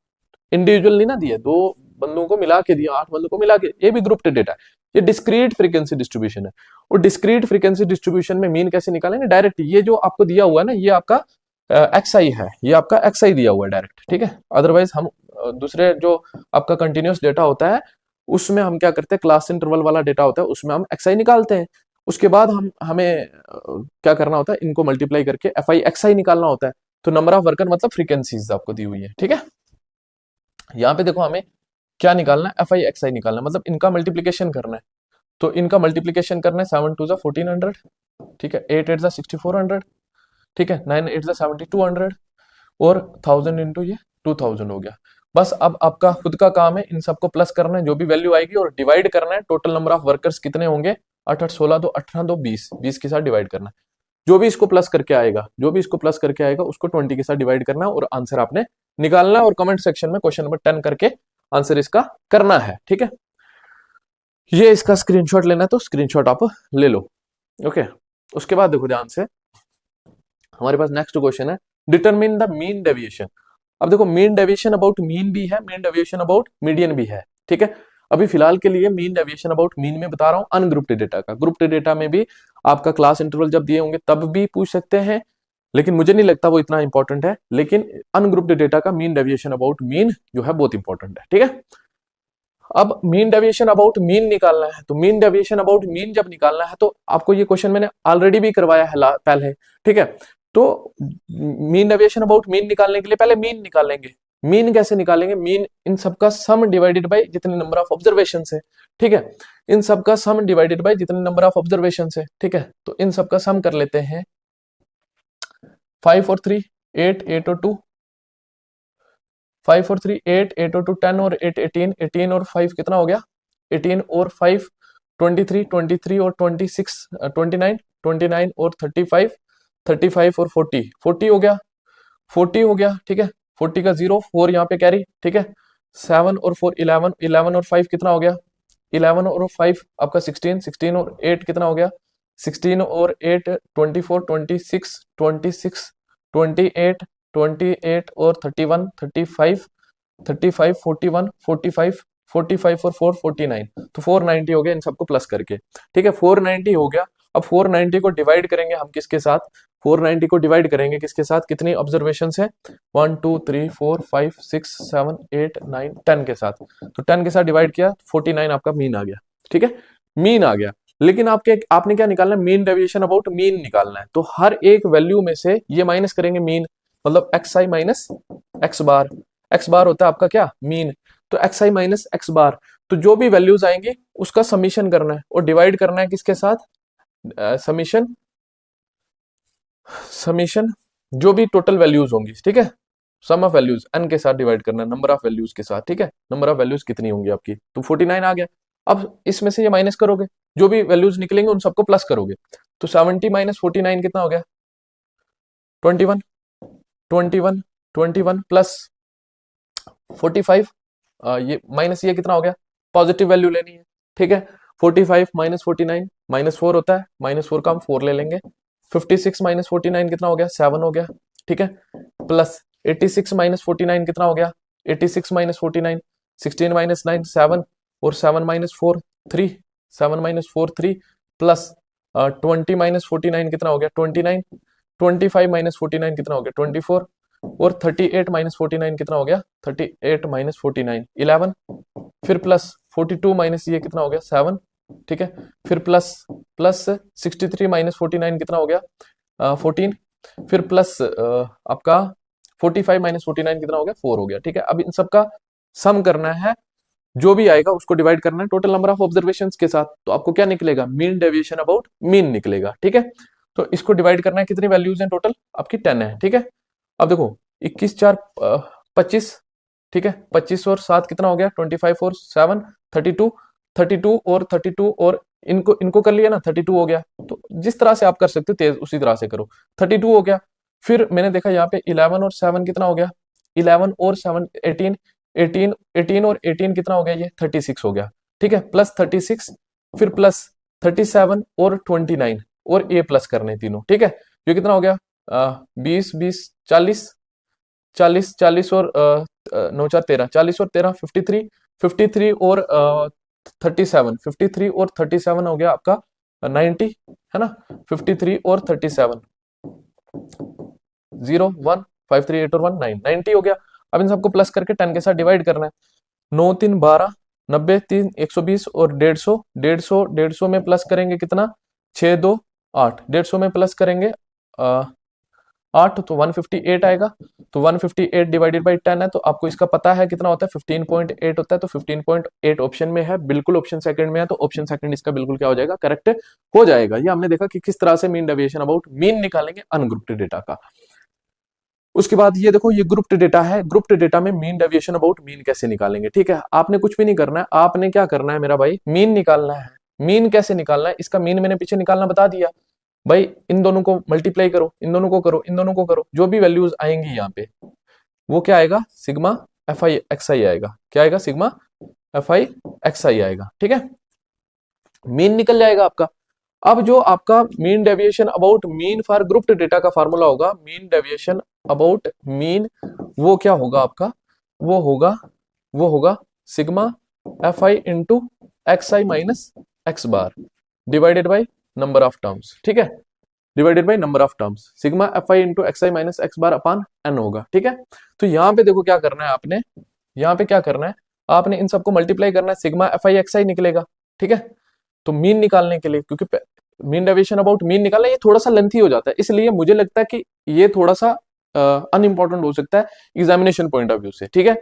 इंडिविजुअल नहीं ना दिया, 2 बंदों को मिला के दिया, 8 बंदों को मिला के, ये भी ग्रुप्ड डेटा है। ये डिस्क्रीट फ्रीक्वेंसी डिस्ट्रीब्यूशन है, और डिस्क्रीट फ्रीक्वेंसी डिस्ट्रीब्यूशन में मीन कैसे निकालेंगे, डायरेक्ट ये जो आपको दिया हुआ है ना ये आपका XI है, ये आपका XI दिया हुआ है डायरेक्ट ठीक है। अदरवाइज हम दूसरे जो आपका कंटिन्यूस डेटा होता है उसमें हम क्या करते हैं, क्लास इंटरवल वाला डेटा होता है उसमें हम XI निकालते हैं, उसके बाद हमें क्या करना होता है, इनको मल्टीप्लाई करके FI XI निकालना होता है। तो नंबर ऑफ वर्कर मतलब फ्रीक्वेंसीज आपको दी हुई है ठीक है। यहाँ पे देखो हमें क्या निकालना है, FI XI निकालना है, मतलब इनका मल्टीप्लीकेशन करना है, तो इनका मल्टीप्लीकेशन करना है 7 2 1400 ठीक है, 8 8 6400 ठीक है, 9 8 7200 और 1000 इंटू ये 2000 हो गया। बस अब आपका खुद का काम है इन सबको प्लस करना है जो भी वैल्यू आएगी, और डिवाइड करना है टोटल नंबर ऑफ वर्कर्स कितने होंगे, 8 8 16 2 18 2 20, 20 के साथ डिवाइड करना है। जो भी इसको प्लस करके आएगा, जो भी इसको प्लस करके आएगा उसको 20 के साथ डिवाइड करना है और आंसर आपने निकालना है, और कमेंट सेक्शन में क्वेश्चन नंबर 10 करके आंसर इसका करना है ठीक है। ये इसका स्क्रीनशॉट लेना है तो स्क्रीनशॉट आप ले लो ओके। उसके बाद देखो ध्यान से, हमारे पास नेक्स्ट क्वेश्चन है डिटरमिन द मीन डेविएशन। अब देखो मीन डेविएशन अबाउट मीन भी है, मीन डेविएशन अबाउट मीडियन भी है ठीक है। अभी फिलहाल के लिए मीन डेविएशन अबाउट मीन में बता रहा हूं अनग्रुप्ड डेटा का, ग्रुप्ड डेटा में भी आपका क्लास इंटरवल जब दिए होंगे तब भी पूछ सकते हैं, लेकिन मुझे नहीं लगता वो इतना इंपॉर्टेंट है, लेकिन अनग्रुप्ड डेटा का मीन डेविएशन अबाउट मीन जो है बहुत इंपॉर्टेंट है ठीक है। अब मीन डेविएशन अबाउट मीन निकालना है, तो मीन डेविएशन अबाउट मीन जब निकालना है तो आपको ये क्वेश्चन मैंने ऑलरेडी भी करवाया है पहले ठीक है। तो मीन डेविएशन अबाउट मीन निकालने के लिए पहले मीन निकालेंगे। मीन कैसे निकालेंगे, मीन इन सबका सम डिवाइडेड बाय जितने नंबर ऑफ ऑब्जर्वेशन है ठीक है, इन सबका सम डिवाइडेड बाय जितने नंबर ऑफ ऑब्जर्वेशन है ठीक है। तो इन सबका सम कर लेते हैं, 5 और 3 8 8 और 2 5 और 3 8, 8 और 2 10 और 8 18, 18 और 5 कितना हो गया, 18 और 5 23, 23 और 26 29, 29 और 35, 35 और 40, 40 हो गया, 40 हो गया, ठीक है। 40 का 0 4 यहाँ पे कैरी, ठीक है। 7 और 4 11, 11 और 5 कितना हो गया, 11 और 5 आपका 16, 16 और 8 कितना हो गया, 16 और 8 24, 26, 26, 28, 28 और 31, 35, 35, 41, 45, 45 और 4 49, तो 490 हो गया इन सबको प्लस करके, ठीक है। 490 हो गया। अब 490 को डिवाइड करेंगे हम किसके साथ, 490 को डिवाइड करेंगे किसके साथ, कितनी ऑब्जर्वेशन है, 1 2 3 4 5 6 7 8 9 10 के साथ, तो 10 के साथ डिवाइड किया 49 आपका मीन आ गया, ठीक है, मीन आ गया। लेकिन आपने क्या निकालना है, मीन डेविएशन अबाउट मीन निकालना है। तो हर एक वैल्यू में से ये माइनस करेंगे मीन, मतलब एक्स आई माइनस एक्स बार, एक्स बार होता है आपका क्या, मीन, तो एक्स आई माइनस एक्स बार, तो जो भी वैल्यूज आएंगे उसका समीशन करना है और डिवाइड करना है किसके साथ, समीशन, समीशन जो भी टोटल वैल्यूज होंगी, ठीक है, सम ऑफ वैल्यूज एन के साथ डिवाइड करना है, नंबर ऑफ वैल्यूज के साथ, ठीक है, नंबर ऑफ वैल्यूज कितनी होंगी आपकी, तो 49 आ गया। अब इसमें से ये माइनस करोगे, जो भी वैल्यूज निकलेंगे उन सबको प्लस करोगे, तो 70 माइनस 49 कितना हो गया, 21, 21, 21 प्लस 45, ये माइनस ये कितना हो गया, पॉजिटिव वैल्यू लेनी है, ठीक है। 45 माइनस 49 माइनस 4 होता है, माइनस 4 का हम 4 ले लेंगे। 56 माइनस 49 कितना हो गया, 7 हो गया, ठीक है। प्लस 86 माइनस 49 कितना हो गया, 86 माइनस 49, 16 माइनस 9 7 और 7 माइनस 4 3, 7 माइनस 4 3 प्लस 20 माइनस 49 कितना हो गया, 29, 25 माइनस 49 कितना हो गया, 24 और 38 माइनस 49 कितना हो गया, 38 माइनस 49 11, फिर प्लस 42 माइनस ये कितना हो गया 7, ठीक है। फिर प्लस प्लस 63 माइनस 49 कितना हो गया 14, फिर प्लस आपका 45 माइनस 49 कितना हो गया 4 हो गया, ठीक है। अब इन सबका सम करना है, जो भी आएगा उसको डिवाइड करना है टोटल नंबर ऑफ ऑब्जर्वेशन के साथ, तो आपको क्या निकलेगा, मीन डेविएशन अबाउट मीन निकलेगा, ठीक है। तो इसको डिवाइड करना है, कितनी वैल्यूज हैं टोटल आपकी 10 है, ठीक है। अब देखो 21 4 25, ठीक है, 25 और 7 कितना हो गया, 25 और 7 32, 32 और 32 और इनको इनको कर लिया ना, 32 हो गया। तो जिस तरह से आप कर सकते हो तेज उसी तरह से करो, 32 हो गया। फिर मैंने देखा यहाँ पे 11 और 7 कितना हो गया, 11 और 7 18, 18 18 और 18 कितना हो गया, ये 36 हो गया, ठीक है। प्लस 36 फिर प्लस 37 और 29 और ए प्लस करने तीनों, ठीक है। ये कितना हो गया 20 20 40 40 40 और 9 4 13, 40 और 13 53, 53 और 37, 53 और 37 हो गया आपका 90, है ना, 53 और 37 0 1 5 3 8 और 1 9 90 हो गया। अब इन सबको प्लस करके 10 के साथ डिवाइड करना है, 9 3 12, 90 3 120 और 150, 150 150 में प्लस करेंगे कितना 6 2 8, 150 में प्लस करेंगे 8 तो 158 आएगा, तो 158 डिवाइडेड बाई 10 है, तो आपको इसका पता है कितना होता है 15.8 होता है, तो 15.8 ऑप्शन में है, बिल्कुल ऑप्शन सेकंड में है, तो ऑप्शन सेकंड इसका बिल्कुल क्या हो जाएगा, करेक्ट हो जाएगा। ये हमने देखा कि किस तरह से मीन डेविएशन अबाउट मीन निकालेंगे अनग्रुप्ड डेटा का। उसके बाद ये देखो, ये ग्रुप्ड डेटा है, ग्रुप्ड डेटा में मीन डेविएशन अबाउट मीन कैसे निकालेंगे, ठीक है। आपने कुछ भी नहीं करना है, आपने क्या करना है मेरा भाई, मीन निकालना है। मीन कैसे निकालना है, इसका मीन मैंने पीछे निकालना बता दिया भाई, इन दोनों को मल्टीप्लाई करो, इन दोनों को करो, इन दोनों को करो, जो भी वैल्यूज आएंगी यहाँ पे वो क्या आएगा, सिग्मा एफ आई एक्स आई आएगा, क्या आएगा, सिग्मा एफ आई एक्स आई आएगा, ठीक है। मीन निकल जाएगा आपका। अब जो आपका mean deviation about mean for grouped data का फार्मूला होगा, मीन डेविएशन अबाउट मीन, वो क्या होगा आपका, वो होगा sigma F I into x I minus x bar divided by number of terms, ठीक है, divided by number of terms, sigma F I into x I minus x bar upon N होगा, ठीक है। तो यहाँ पे देखो क्या करना है आपने, यहाँ पे क्या करना है, आपने इन सबको मल्टीप्लाई करना है, सिग्मा एफ आई एक्स आई निकलेगा, ठीक है। तो मीन निकालने के लिए, क्योंकि मीन डेविएशन अबाउट मीन निकालना ये थोड़ा सा लेंथी हो जाता है, इसलिए मुझे लगता है कि ये थोड़ा सा अनइम्पोर्टेंट हो सकता है एग्जामिनेशन पॉइंट ऑफ व्यू से, ठीक है,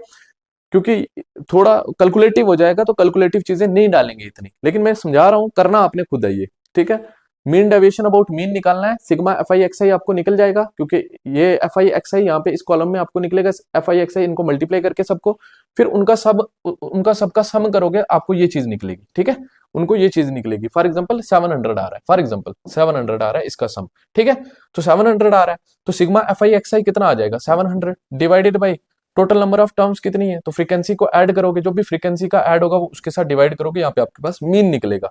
क्योंकि थोड़ा कैलकुलेटिव हो जाएगा, तो कैलकुलेटिव चीजें नहीं डालेंगे इतनी, लेकिन मैं समझा रहा हूं, करना आपने खुद है ये, ठीक है। मीन डेविएशन अबाउट मीन निकालना है, सिग्मा एफ आई एक्स आई आपको निकल जाएगा, क्योंकि ये एफ आई एक्स आई यहाँ पे इस कॉलम में आपको निकलेगा एफ आई एक्स आई, इनको मल्टीप्लाई करके सबको, फिर उनका सबका सम करोगे, आपको ये चीज निकलेगी, ठीक है, उनको ये चीज निकलेगी। फॉर एग्जाम्पल 700 आ रहा है, फॉर एग्जाम्पल 700 आ रहा है इसका सम, ठीक है, तो 700 आ रहा है, तो सिग्मा एफ आई एक्स आई कितना आ जाएगा, 700 divided by total number of terms कितनी है, तो फ्रीक्वेंसी को ऐड करोगे, जो भी फ्रीक्वेंसी का ऐड होगा उसके साथ डिवाइड करोगे, यहाँ पे आपके पास मीन निकलेगा।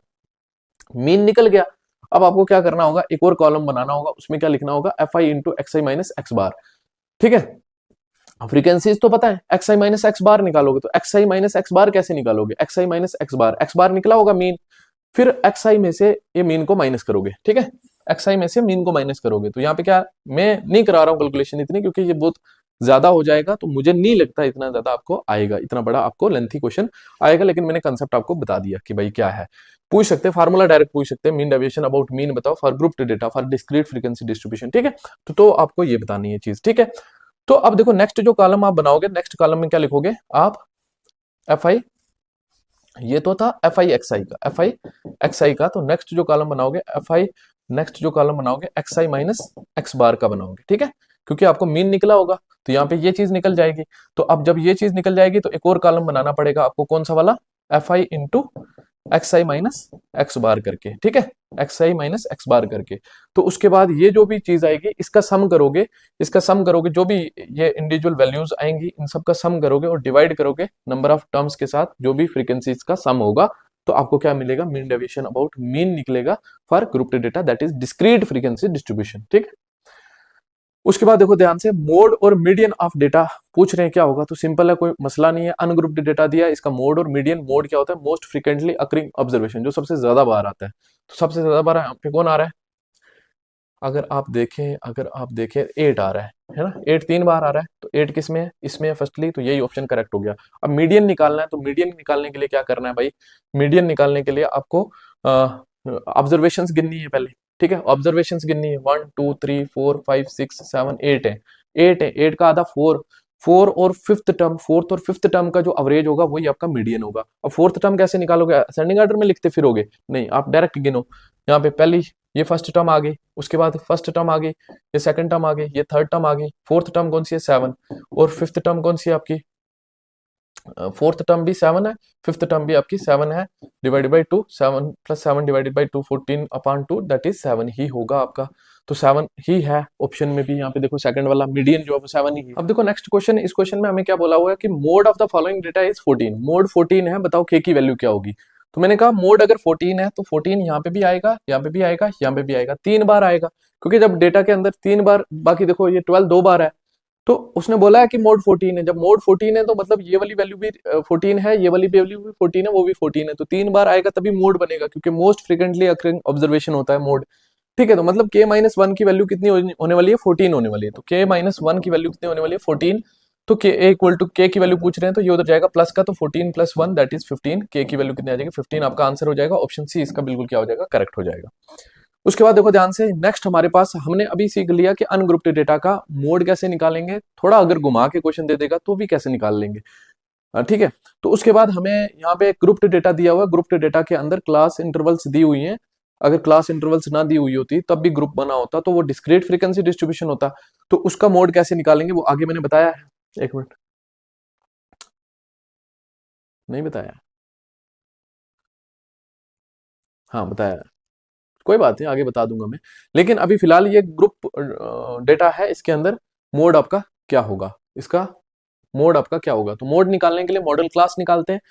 मीन निकल गया, अब आपको क्या करना होगा, एक और कॉलम बनाना होगा, उसमें क्या लिखना होगा, एफ आई इंटू एक्स आई माइनस एक्स बार, ठीक है। फ्रीक्वेंसीज तो पता है, एक्स आई माइनस एक्स बार निकालोगे, तो एक्स आई माइनस एक्स बार कैसे निकालोगे, एक्स आई माइनस एक्स बार निकला होगा मीन, फिर एक्स आई में से ये मीन को माइनस करोगे, ठीक है, एक्स आई में से मीन को माइनस करोगे। तो यहाँ पे क्या, मैं नहीं करा रहा हूँ कैलकुलेशन इतनी, क्योंकि ये बहुत ज्यादा हो जाएगा, तो मुझे नहीं लगता इतना ज्यादा आपको आएगा, इतना बड़ा आपको लेंथी क्वेश्चन आएगा, लेकिन मैंने कंसेप्ट आपको बता दिया कि भाई क्या है। पूछ सकते हैं फार्मूला डायरेक्ट पूछ सकते हैं, मीन डेविएशन अबाउट मीन बताओ for grouped data for discrete frequency distribution, ठीक है, तो आपको ये बतानी है चीज, ठीक है। तो अब देखो नेक्स्ट जो कॉलम आप बनाओगे, नेक्स्ट कॉलम में क्या लिखोगे आप, एफ आई, ये तो था एफ आई एक्स आई का, एफ आई एक्स आई का, तो नेक्स्ट जो कॉलम बनाओगे एफ आई, नेक्स्ट जो कॉलम बनाओगे एक्स आई माइनस एक्स बार का बनाओगे, ठीक है, क्योंकि आपको मीन निकला होगा, तो यहाँ पे ये चीज निकल जाएगी। तो अब जब ये चीज निकल जाएगी, तो एक और कॉलम बनाना पड़ेगा आपको, कौन सा वाला, एफ आई इंटू एक्स आई माइनस एक्स बार करके, ठीक है, एक्स आई माइनस एक्स बार करके। तो उसके बाद ये जो भी चीज आएगी, इसका सम करोगे, जो भी ये इंडिविजुअल वैल्यूज आएंगी, इन सब का सम करोगे और डिवाइड करोगे नंबर ऑफ टर्म्स के साथ, जो भी फ्रीक्वेंसीज का सम होगा, तो आपको क्या मिलेगा, मीन डेविएशन अबाउट मीन निकलेगा for grouped data that is discrete frequency distribution, ठीक है। उसके बाद देखो ध्यान से, मोड और मीडियन ऑफ डेटा पूछ रहे हैं, क्या होगा, तो सिंपल है, कोई मसला नहीं है, अनग्रुप्ड डेटा दिया, इसका मोड और मीडियन, मोड क्या होता है, मोस्ट फ्रीक्वेंटली अकरिंग ऑब्जर्वेशन, जो सबसे ज्यादा बार आता है, तो सबसे ज्यादा बार यहाँ पे कौन आ रहा है, अगर आप देखें 8 आ रहा है ना, 8 3 बार आ रहा है, तो 8 किस में है, इसमें है फर्स्टली, तो यही ऑप्शन करेक्ट हो गया। अब मीडियन निकालना है, तो मीडियन निकालने के लिए क्या करना है भाई, मीडियन निकालने के लिए आपको ऑब्जर्वेशन गिननी है पहले, ठीक है, ऑब्जर्वेशन गिननी है, 1 2 3 4 5 6 7 8 है, 8 का आधा 4 और फिफ्थ टर्म, फोर्थ और फिफ्थ टर्म का जो एवरेज होगा वही आपका मीडियन होगा। अब फोर्थ टर्म कैसे निकालोगे, असेंडिंग ऑर्डर में लिखते फिरोगे, नहीं, आप डायरेक्ट गिनो, यहाँ पे पहली ये फर्स्ट टर्म आ गई, उसके बाद फर्स्ट टर्म आ गई, ये सेकंड टर्म आ गई, ये थर्ड टर्म आ गई, फोर्थ टर्म कौन सी है 7, और फिफ्थ टर्म कौन सी है आपकी, फोर्थ टर्म भी 7 है, फिफ्थ टर्म भी आपकी 7 है, divided by 2, 7 plus 7 divided by 2, 14 upon 2, that is 7 ही होगा आपका, तो 7 ही है ऑप्शन में भी, यहाँ पे देखो सेकंड वाला मीडियन जो है 7 ही है। अब देखो नेक्स्ट क्वेश्चन, इस क्वेश्चन में हमें क्या बोला हुआ है कि mode of the following data is 14, mode 14 है, बताओ के की वैल्यू क्या होगी, तो मैंने कहा मोड अगर 14 है तो 14 यहाँ पे भी आएगा, यहाँ पे भी आएगा, यहाँ पे भी आएगा, 3 बार आएगा, क्योंकि जब डेटा के अंदर 3 बार, बाकी देखो ये 12 2 बार है, तो उसने बोला है कि मोड 14 है, जब मोड 14 है तो मतलब ये वाली वैल्यू भी 14 है, ये वाली वैल्यू भी 14 है, वो भी 14 है, तो 3 बार आएगा तभी मोड बनेगा, क्योंकि मोस्ट फ्रीक्वेंटली अकरिंग ऑब्जर्वेशन होता है मोड, ठीक है। तो मतलब k माइनस 1 की वैल्यू कितनी होने वाली है, 14 होने वाली है, तो k माइनस 1 की वैल्यू कितनी होने वाली है, 14, तो k इक्वल टू k की वैल्यू पूछ रहे हैं, तो ये उधर जाएगा प्लस का, तो 14 प्लस 1 दैट इज 15, k की वैल्यू कितनी आ जाएगी, 15 आपका आंसर हो जाएगा, ऑप्शन सी इसका बिल्कुल क्या हो जाएगा, करेक्ट हो जाएगा। उसके बाद देखो ध्यान से, नेक्स्ट हमारे पास हमने अभी सीख लिया कि अनग्रुप्ड डेटा का मोड कैसे निकालेंगे, थोड़ा अगर घुमा के क्वेश्चन दे देगा तो भी कैसे निकाल लेंगे, ठीक है। तो उसके बाद हमें यहाँ पे ग्रुप्ड डेटा दिया हुआ है, ग्रुप्ड डेटा के अंदर क्लास इंटरवल्स दी हुई हैं, अगर क्लास इंटरवल्स ना दी हुई होती तब भी ग्रुप बना होता, तो वो डिस्क्रीट फ्रीक्वेंसी डिस्ट्रीब्यूशन होता, तो उसका मोड कैसे निकालेंगे वो आगे मैंने बताया है, एक मिनट, नहीं बताया, हाँ बताया, कोई बात नहीं आगे बता दूंगा मैं, लेकिन अभी फिलहाल ये ग्रुप डेटा है, इसके अंदर मोड आपका क्या होगा, इसका मोड आपका क्या होगा, तो मोड निकालने के लिए मॉडल क्लास निकालते हैं।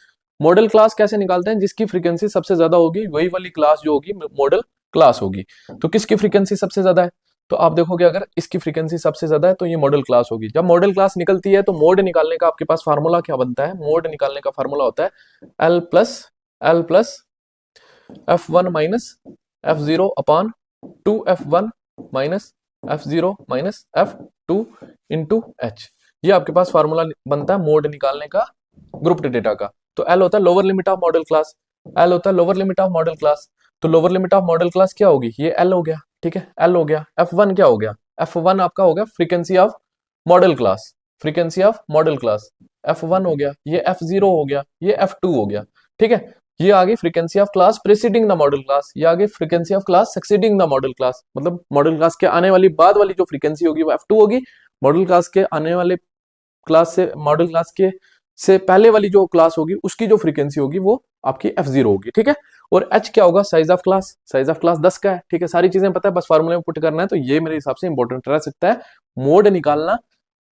मॉडल क्लास कैसे निकालते हैं, जिसकी फ्रीक्वेंसी सबसे ज्यादा होगी वही वाली क्लास जो होगी मॉडल क्लास होगी, तो किसकी फ्रीक्वेंसी सबसे ज्यादा है, तो आप देखोगे अगर इसकी फ्रीक्वेंसी सबसे ज्यादा है तो ये मॉडल क्लास होगी। जब मॉडल क्लास निकलती है तो मोड निकालने का आपके पास फार्मूला क्या बनता है, मोड निकालने का फार्मूला होता है L plus F1 minus F0 upon 2F1 minus F0 minus F2 into H, ये आपके पास फार्मूला बनता है मोड निकालने का ग्रुप्ड डेटा का। तो L होता है lower limit of modal class, L होता है lower limit of modal class, तो lower limit of modal class क्या होगी, ये L हो गया, ठीक है, L हो गया। F1 क्या हो गया, F1 आपका हो गया frequency of modal class, frequency of modal class, F1 हो गया, ये F0 हो गया, ये F2 हो गया, ठीक है। ये आ गई frequency of class preceding the model class, ये आ गई frequency of class succeeding the model class, मतलब मॉडल क्लास के आने वाली बाद वाली जो फ्रीक्वेंसी होगी वो F2 होगी, मॉडल क्लास के आने वाले क्लास से मॉडल क्लास के से पहले वाली जो क्लास होगी उसकी जो फ्रीक्वेंसी होगी वो आपकी F0 होगी, ठीक है। और H क्या होगा, size of class, size of class 10 का है, ठीक है। सारी चीजें पता है, बस फार्मूले में पुट करना है, तो ये मेरे हिसाब से इंपॉर्टेंट रह सकता है, मोड निकालना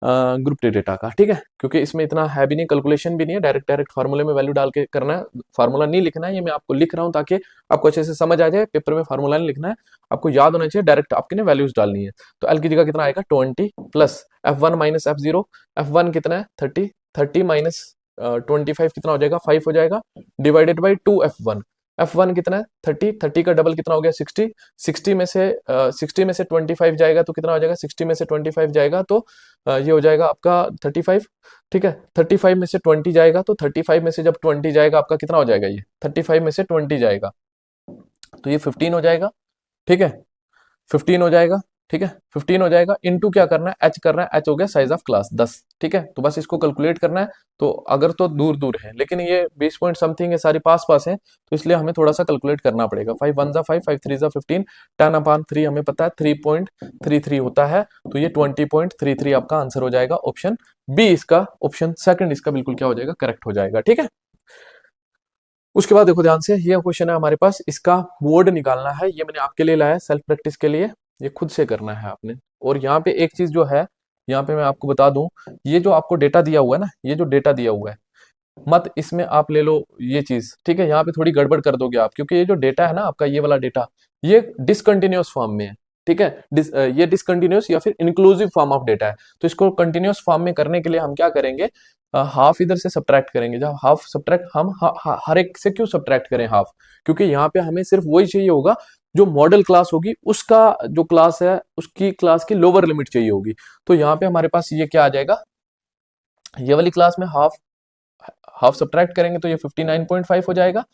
ग्रुप डेटा का, ठीक है, क्योंकि इसमें इतना है भी नहीं, कैलकुलेशन भी नहीं है, डायरेक्ट डायरेक्ट फार्मूले में वैल्यू डाल के करना है, फार्मूला नहीं लिखना है, ये मैं आपको लिख रहा हूँ ताकि आपको अच्छे से समझ आ जाए, पेपर में फार्मूला नहीं लिखना है, आपको याद होना चाहिए, डायरेक्ट आपके ने वैल्यूज डालनी है। तो एल की जगह कितना आएगा 20 plus F1 minus F0, F1 कितना है 30, 30 माइनस 25 कितना हो जाएगा 5 हो जाएगा, डिवाइडेड बाई 2 F1, F1 कितना है 30, 30 का डबल कितना हो गया 60, 60 में से 25 जाएगा तो कितना हो जाएगा, 60 में से 25 जाएगा तो ये हो जाएगा आपका 35, ठीक है। 35 में से 20 जाएगा तो 35 में से जब 20 जाएगा आपका कितना हो जाएगा, ये 35 में से 20 जाएगा तो ये 15 हो जाएगा, ठीक है, 15 हो जाएगा, ठीक है, 15 हो जाएगा, इनटू क्या करना है H करना है, H हो गया साइज ऑफ क्लास 10, ठीक है। तो बस इसको कैलकुलेट करना है, तो अगर तो दूर दूर है लेकिन ये 20 पॉइंट समथिंग है, सारी पास पास है, तो इसलिए हमें थोड़ा सा कैलकुलेट करना पड़ेगा। 5 1 जा 5, 5 3 जा 15, 10/3 हमें पता है 3.33 होता है, तो ये 20.33 आपका आंसर हो जाएगा, ऑप्शन बी इसका, ऑप्शन सेकंड इसका बिल्कुल क्या हो जाएगा, करेक्ट हो जाएगा, ठीक है। उसके बाद देखो ध्यान से, ये क्वेश्चन है हमारे पास, इसका मोड निकालना है, ये मैंने आपके लिए लाया है सेल्फ प्रैक्टिस के लिए, ये खुद से करना है आपने। और यहाँ पे एक चीज जो है, यहाँ पे मैं आपको बता दूं, ये जो आपको डेटा दिया हुआ है ना, ये जो डेटा दिया हुआ है, मत इसमें आप ले लो ये चीज, ठीक है, यहाँ पे थोड़ी गड़बड़ कर दोगे आप, क्योंकि ये जो डेटा है ना आपका, ये वाला डेटा, ये डिसकंटिन्यूअस फॉर्म में है, ठीक है। ये डिसकंटिन्यूअस या फिर इंक्लूसिव फॉर्म ऑफ डेटा है, तो इसको कंटिन्यूअस फॉर्म में करने के लिए हम क्या करेंगे, हाफ इधर से सब्ट्रैक्ट करेंगे। जब हाफ सब्ट्रैक्ट हम हर एक से क्यों सब्ट्रैक्ट करें हाफ, क्योंकि यहाँ पे हमें सिर्फ वही चाहिए होगा जो मॉडल क्लास होगी, उसका जो क्लास है उसकी क्लास की लोअर लिमिट चाहिए होगी। तो यहाँ पे हमारे पास ये क्या आ जाएगा, ये वाली क्लास में हाफ हाफ सब्ट्रैक्ट करेंगे तो ये 59.5 हो जाएगा,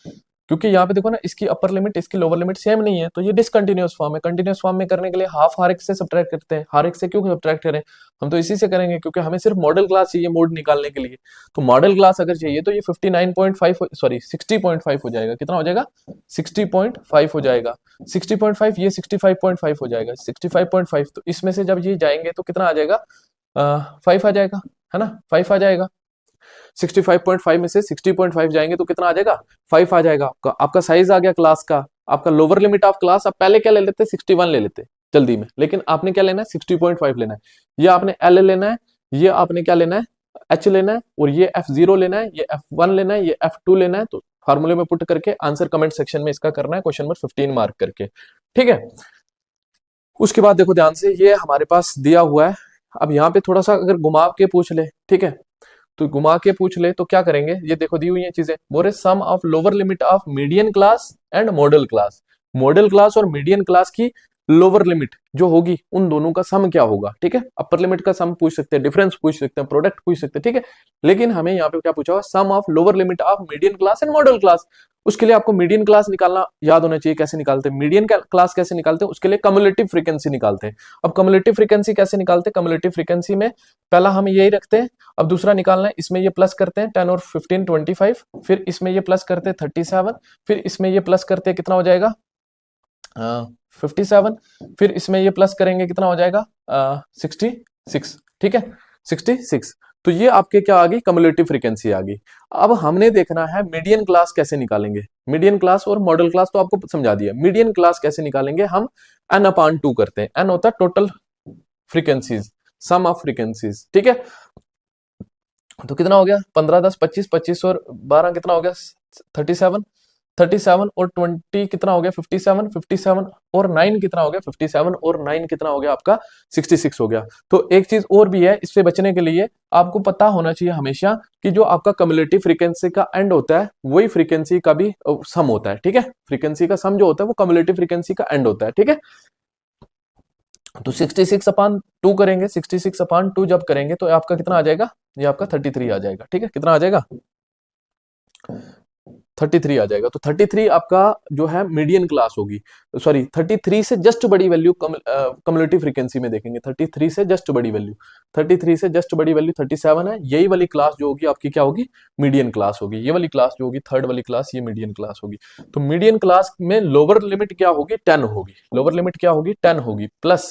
क्योंकि यहाँ पे देखो ना, इसकी अपर लिमिट इसकी लोअर लिमिट सेम नहीं है, तो ये डिसकंटिन्यूअस फॉर्म है। कंटिन्यूअस फॉर्म में करने के लिए हाफ हर एक से सब्ट्रैक्ट करते हैं, हर एक से क्यों सब्ट्रैक्ट करें, हम तो इसी से करेंगे, क्योंकि हमें सिर्फ मॉडल क्लास चाहिए मोड निकालने के लिए। तो मॉडल क्लास अगर चाहिए तो ये 59.5 सॉरी 60.5 हो जाएगा, कितना हो जाएगा 60.5 हो जाएगा, 60.5 ये 65.5 हो जाएगा, 65.5, तो इसमें से जब ये जाएंगे तो कितना आ जाएगा, 5 आ जाएगा, है ना, 5 आ जाएगा। 65.5 में से 60.5 जाएंगे तो कितना आ जाएगा, 5 आ जाएगा। आपका साइज आ गया क्लास का, आपका लोअर लिमिट ऑफ क्लास, आप पहले क्या ले लेते 61 ले लेते जल्दी में, लेकिन आपने क्या लेना है 60.5 लेना है। ये आपने L लेना है, ये आपने क्या लेना है H लेना है, और ये F0 लेना है, ये F1 लेना है, ये F2 लेना है। तो फार्मूले में पुट करके आंसर कमेंट सेक्शन में इसका करना है, क्वेश्चन नंबर 15 मार्क करके, ठीक है। उसके बाद देखो ध्यान से, ये हमारे पास दिया हुआ है, अब यहाँ पे थोड़ा सा अगर घुमा के पूछ ले, ठीक है, तो घुमा के पूछ ले तो क्या करेंगे, ये देखो दी हुई है चीजें, बोरे sum of lower limit of median class and modal class, modal class और मीडियन क्लास की लोअर लिमिट जो होगी उन दोनों का सम क्या होगा, ठीक है। अपर लिमिट का सम पूछ सकते हैं, डिफरेंस पूछ सकते हैं, प्रोडक्ट पूछ सकते हैं, ठीक है, लेकिन हमें यहाँ पे क्या पूछा हुआ, sum of lower limit of median class and modal class. उसके लिए आपको मीडियन क्लास निकालना याद होना चाहिए, कैसे निकालते हैं मीडियन क्लास, कैसे निकालते हैं, उसके लिए कम्युलेटिव फ्रीक्वेंसी निकालते हैं। अब कम्युलेटिव फ्रीक्वेंसी कैसे निकालते हैं, कम्युलेटिव फ्रीक्वेंसी में पहला हम यही रखते हैं, अब दूसरा निकालना है, इसमें ये प्लस करते हैं 10 और 15 25, फिर इसमें ये प्लस करते हैं 37, फिर इसमें ये प्लस करते हैं कितना हो जाएगा 57, फिर इसमें ये प्लस करेंगे कितना हो जाएगा 66, ठीक है 66। तो ये आपके क्या आ गई, कम्युलेटिव फ्रीक्वेंसी आ गई। अब हमने देखना है मीडियन क्लास कैसे निकालेंगे, मीडियन क्लास और मॉडल क्लास तो आपको समझा दिया, मीडियन क्लास कैसे निकालेंगे, हम n/2 करते हैं, n होता है total frequencies, sum of frequencies, ठीक है। तो कितना हो गया 15 10 25, 25 और 12 कितना हो गया 37, 37 और 20 कितना हो गया 57, 57 और 9 कितना हो गया 57 और 9 कितना हो गया आपका 66 हो गया। तो एक चीज और भी है, इससे बचने के लिए आपको पता होना चाहिए हमेशा कि जो आपका कम्युलेटिव फ्रीक्वेंसी का एंड होता है वही फ्रीक्वेंसी का भी सम होता है, ठीक है। फ्रीक्वेंसी का सम जो होता है वो कम्युलेटिव फ्रीक्वेंसी का एंड होता है, ठीक है। तो 66/2 करेंगे, 66/2 जब करेंगे तो आपका कितना आ जाएगा, ये आपका 33 आ जाएगा, ठीक है। कितना आ जाएगा 33 आ जाएगा। तो 33 आपका जो है मीडियन क्लास होगी, सॉरी 33 से जस्ट बड़ी वैल्यू कम्युलेटिव फ्रीक्वेंसी में देखेंगे, 33 से जस्ट बड़ी वैल्यू, 33 से जस्ट बड़ी वैल्यू 37 है, यही वाली क्लास जो होगी आपकी क्या होगी, मीडियन क्लास होगी। ये वाली क्लास जो होगी थर्ड वाली क्लास, ये मीडियन क्लास होगी। तो मीडियन क्लास में लोअर लिमिट क्या होगी, 10 होगी, लोअर लिमिट क्या होगी, 10 होगी प्लस,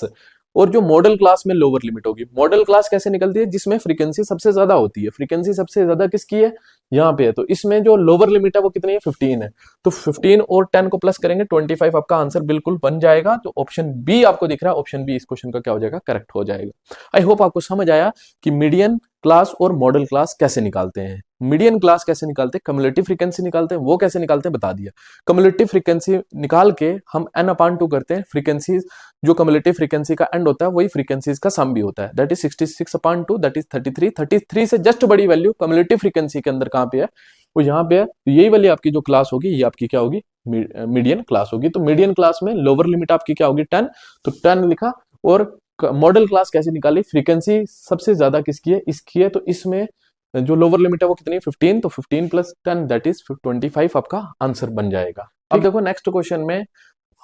और जो मॉडल क्लास में लोअर लिमिट होगी। मॉडल क्लास कैसे निकलती है, जिसमें फ्रीक्वेंसी सबसे ज्यादा होती है। फ्रीक्वेंसी सबसे ज्यादा किसकी है, यहाँ पे है। तो इसमें जो लोअर लिमिट है वो कितनी है, 15 है। तो 15 और 10 को प्लस करेंगे 25, आपका आंसर बिल्कुल बन जाएगा। तो ऑप्शन बी आपको दिख रहा है, ऑप्शन बी इस क्वेश्चन का क्या हो जाएगा, करेक्ट हो जाएगा। आई होप आपको समझ आया कि मीडियन क्लास और मॉडल क्लास कैसे निकालते हैं। मीडियन क्लास कैसे निकालते हैं, कम्युलेटिव फ्रीक्वेंसी निकालते हैं, वो कैसे निकालते हैं बता दिया। कम्युलेटिव फ्रीक्वेंसी निकाल के हम n/2 करते हैं। फ्रीक्वेंसी जो कम्युलेटिव फ्रीक्वेंसी का एंड होता है वही फ्रीक्वेंसीज का सम भी होता है, दैट इज 66/2, दैट इज 33। 33 से जस्ट बड़ी वैल्यू कम्युलेटिव फ्रीक्वेंसी के अंदर कहां पे है, वो यहाँ पे है। तो यही वाली आपकी जो क्लास होगी ये आपकी क्या होगी, मीडियन क्लास होगी। तो मीडियन क्लास में लोअर लिमिट आपकी क्या होगी, 10। तो 10 लिखा। और मॉडल क्लास कैसे निकाली, फ्रीक्वेंसी सबसे ज्यादा किसकी है, इसकी है। तो इसमें जो लोअर लिमिट है वो कितनी है, 15। तो 15 + 10 दैट इज 25 आपका आंसर बन जाएगा। अब देखो नेक्स्ट क्वेश्चन में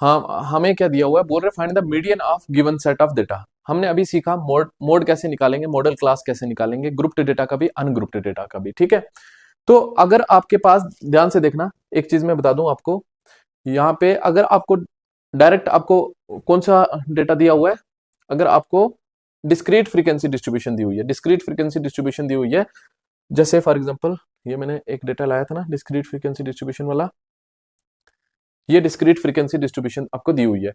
हमें क्या दिया हुआ है, बोल रहे find the median of given set of data. हमने अभी सीखा मोड कैसे निकालेंगे, मॉडल क्लास कैसे निकालेंगे, ग्रुप्ड डेटा का भी, अनग्रुप्ड डेटा का भी, ठीक है। तो अगर आपके पास, ध्यान से देखना, एक चीज मैं बता दूं आपको, यहाँ पे अगर आपको डायरेक्ट आपको कौन सा डेटा दिया हुआ है, अगर आपको डिस्क्रीट फ्रीक्वेंसी डिस्ट्रीब्यूशन दी हुई है, डिस्क्रीट फ्रीक्वेंसी डिस्ट्रीब्यूशन दी हुई है, जैसे फॉर एग्जांपल ये मैंने एक डेटा लाया था ना डिस्क्रीट फ्रीक्वेंसी डिस्ट्रीब्यूशन वाला, ये डिस्क्रीट फ्रीक्वेंसी डिस्ट्रीब्यूशन आपको दी हुई है।